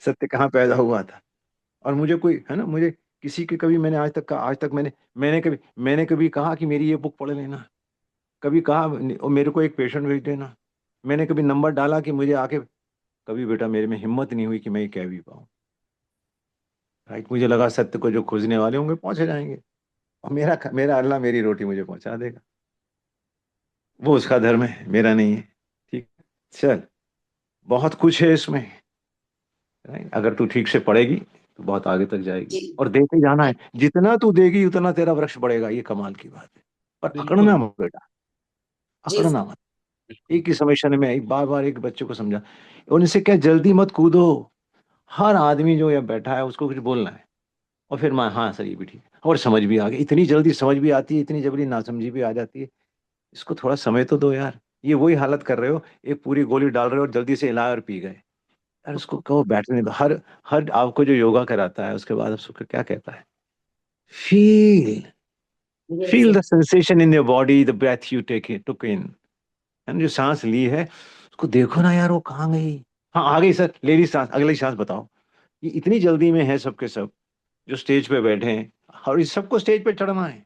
सत्य कहाँ पैदा हुआ था। और मुझे कोई, है ना, मुझे किसी के कभी मैंने आज तक मैंने कभी कहा कि मेरी ये बुक पढ़ लेना, कभी कहा और मेरे को एक पेशेंट भेज देना, मैंने कभी नंबर डाला कि मुझे आके, कभी बेटा मेरे में हिम्मत नहीं हुई कि मैं ये कह भी पाऊँ। राइट, मुझे लगा सत्य को जो खोजने वाले होंगे पहुंचे जाएंगे, और मेरा मेरा अल्लाह मेरी रोटी मुझे पहुंचा देगा, वो उसका धर्म है, मेरा नहीं है। ठीक, चल, बहुत कुछ है इसमें। राइट, अगर तू ठीक से पढ़ेगी तो बहुत आगे तक जाएगी, जी। और देते जाना है, जितना तू देगी उतना तेरा वृक्ष बढ़ेगा, ये कमाल की बात है। पर बिल्कुल। अकड़ना मत बेटा, जी अकड़ना सर। मत। एक ही समय में एक बार बार एक बच्चे को समझा, उनसे क्या जल्दी मत कूदो। हर आदमी जो यहाँ बैठा है उसको कुछ बोलना है, और फिर मैं हाँ सर ये भी ठीक है, और समझ भी आ गई, इतनी जल्दी समझ भी आती है, इतनी जल्दी नासमझी भी आ जाती है। इसको थोड़ा समय तो दो यार। ये वही हालत कर रहे हो, एक पूरी गोली डाल रहे हो और जल्दी से हिलाए और पी गए। यार उसको कहो बैठने दो। हर हर आपको जो योगा कराता है उसके बाद उसको क्या कहता है, feel, yes feel sir. The sensation in your body, the breath you took in, जो सांस ली है उसको देखो ना यार, वो कहाँ गई। हाँ आ गई सर, ले ली सांस, अगली सांस बताओ। ये इतनी जल्दी में है सबके सब जो स्टेज पे बैठे हैं, और इस सबको स्टेज पे चढ़ना है।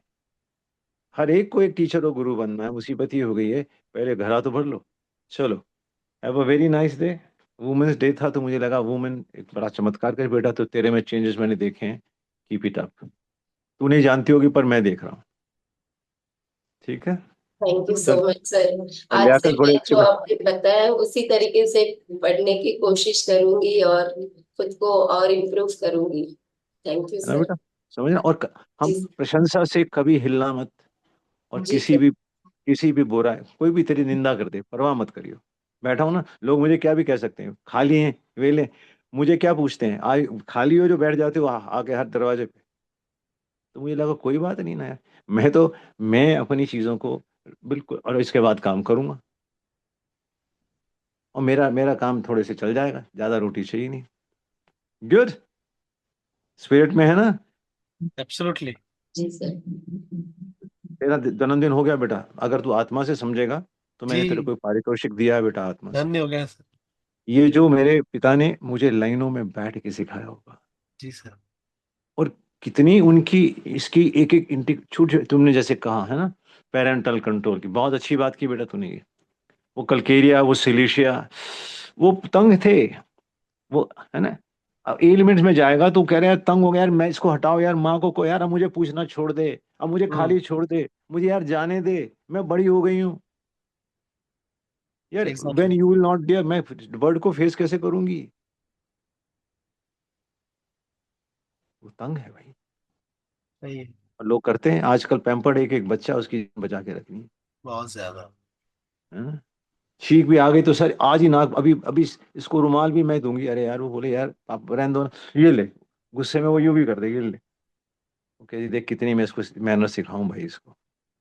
हर एक को एक टीचर और गुरु बनना है। मुसीबत ये हो गई है, पहले घर तो भर लो। चलो, have a very nice day. Women's day था तो मुझे लगा वुमेन एक बड़ा चमत्कार कर बेटा, तो तेरे में चेंजेस मैंने देखे हैं। Keep it up. तू नहीं जानती होगी पर मैं देख रहा हूँ। ठीक है, थैंक यू सो चल। Much sir. आज से लियाकत बड़े मैं अच्छे जो आपने बताया उसी तरीके से पढ़ने की कोशिश करूंगी और खुद को और इम्प्रूव करूंगी। थैंक यू है ना सर। बेटा, समझना। और हम जी। प्रशंसा से कभी हिलना मत, और जी सर। किसी भी बुरा कोई भी तेरी निंदा कर दे परवाह मत करियो। बैठा हूं ना, लोग मुझे क्या भी कह सकते हैं, खाली हैं, वेले, मुझे क्या पूछते हैं, आज खाली हो जो बैठ जाते हो आके हर दरवाजे पे। तो मुझे लगा कोई बात नहीं ना यार, मैं अपनी चीजों को बिल्कुल, और इसके बाद काम करूंगा, और मेरा मेरा काम थोड़े से चल जाएगा, ज्यादा रोटी चाहिए नहीं। गुड, स्पिरिट में है ना। एब्सोल्युटली। जी सर। तेरा जन्मदिन हो गया बेटा, अगर तू आत्मा से समझेगा तो मैंने तेरे जी, को पारितोषिक दिया है बेटा, आत्मा से। धन्य हो गया सर। ये जो मेरे पिता ने मुझे लाइनों में बैठ के सिखाया होगा, जी सर। और कितनी उनकी इसकी एक एक इंटी छूट, तुमने जैसे कहा है ना, पेरेंटल कंट्रोल की, बहुत अच्छी बात की बेटा तूने ये। वो कल्केरिया, वो सिलिशिया, वो तंग थे, वो है ना। अब एलिमेंट्स में जाएगा तो कह रहे हैं तंग हो गया यार, मैं इसको हटाओ यार, माँ को यार अब मुझे पूछना छोड़ दे, अब मुझे खाली छोड़ दे, मुझे यार जाने दे, मैं बड़ी हो गई हूँ यार। When exactly. You will not there, मैं वर्ड को फेस कैसे करूंगी। वो तंग है भाई। सही है। और लोग करते हैं आजकल, पैम्पर्ड एक एक बच्चा उसकी बचा के रखनी बहुत ज्यादा। है ना। छींक भी आ गई तो सर आज ही नाक, अभी अभी इसको रुमाल भी मैं दूंगी, अरे यार वो बोले यार आप रहने दो ना, ये ले, गुस्से में वो यूं भी कर देगी, ये ले। ओके देख कितनी मैं इसको मैनर सिखाऊं भाई इसको,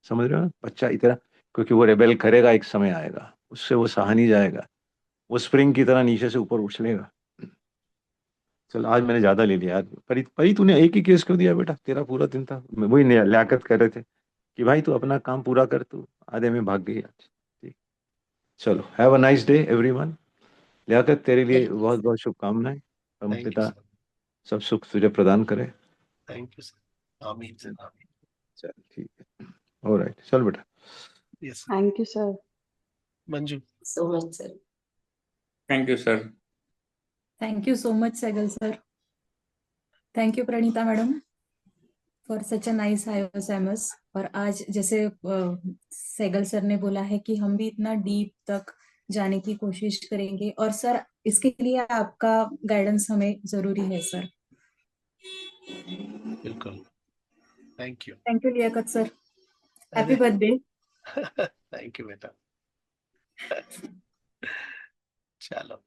समझ रहे हो ना बच्चा इतना, क्योंकि वो रेबेल करेगा, एक समय आएगा उससे वो सहा नहीं जाएगा, वो स्प्रिंग की तरह नीचे से ऊपर उछलेगा। चल आज मैंने ज्यादा ले लिया यार, परी परी तूने एक ही केस क्यों दिया बेटा, तेरा पूरा दिन था, वही लियाकत कर रहे थे कि भाई तू अपना काम पूरा कर, तू आधे में भाग गई आज। ठीक, चलो have a nice day everyone. Liyaqat तेरे लिए थैंक यू बहुत सर। बहुत शुभकामनाएं, हम थैंक यू पिता सर। सब सुख तुझे प्रदान करे। Thank you sir. आमीन सर, आमीन। चल ठीक है, ऑलराइट, चल बेटा। Yes sir. Thank you sir. Manju. So much sir. Thank you sir. Thank you so much, Sehgal sir. Thank you, Pranita madam, for such a nice IOSMS. और आज जैसे सहगल सर ने बोला है कि हम भी इतना डीप तक जाने की कोशिश करेंगे, और सर इसके लिए आपका गाइडेंस हमें जरूरी है सर। बिल्कुल। Thank you. Thank you Liyaqat sir, happy अरे बर्थडे। थैंक यू बेटा। चलो।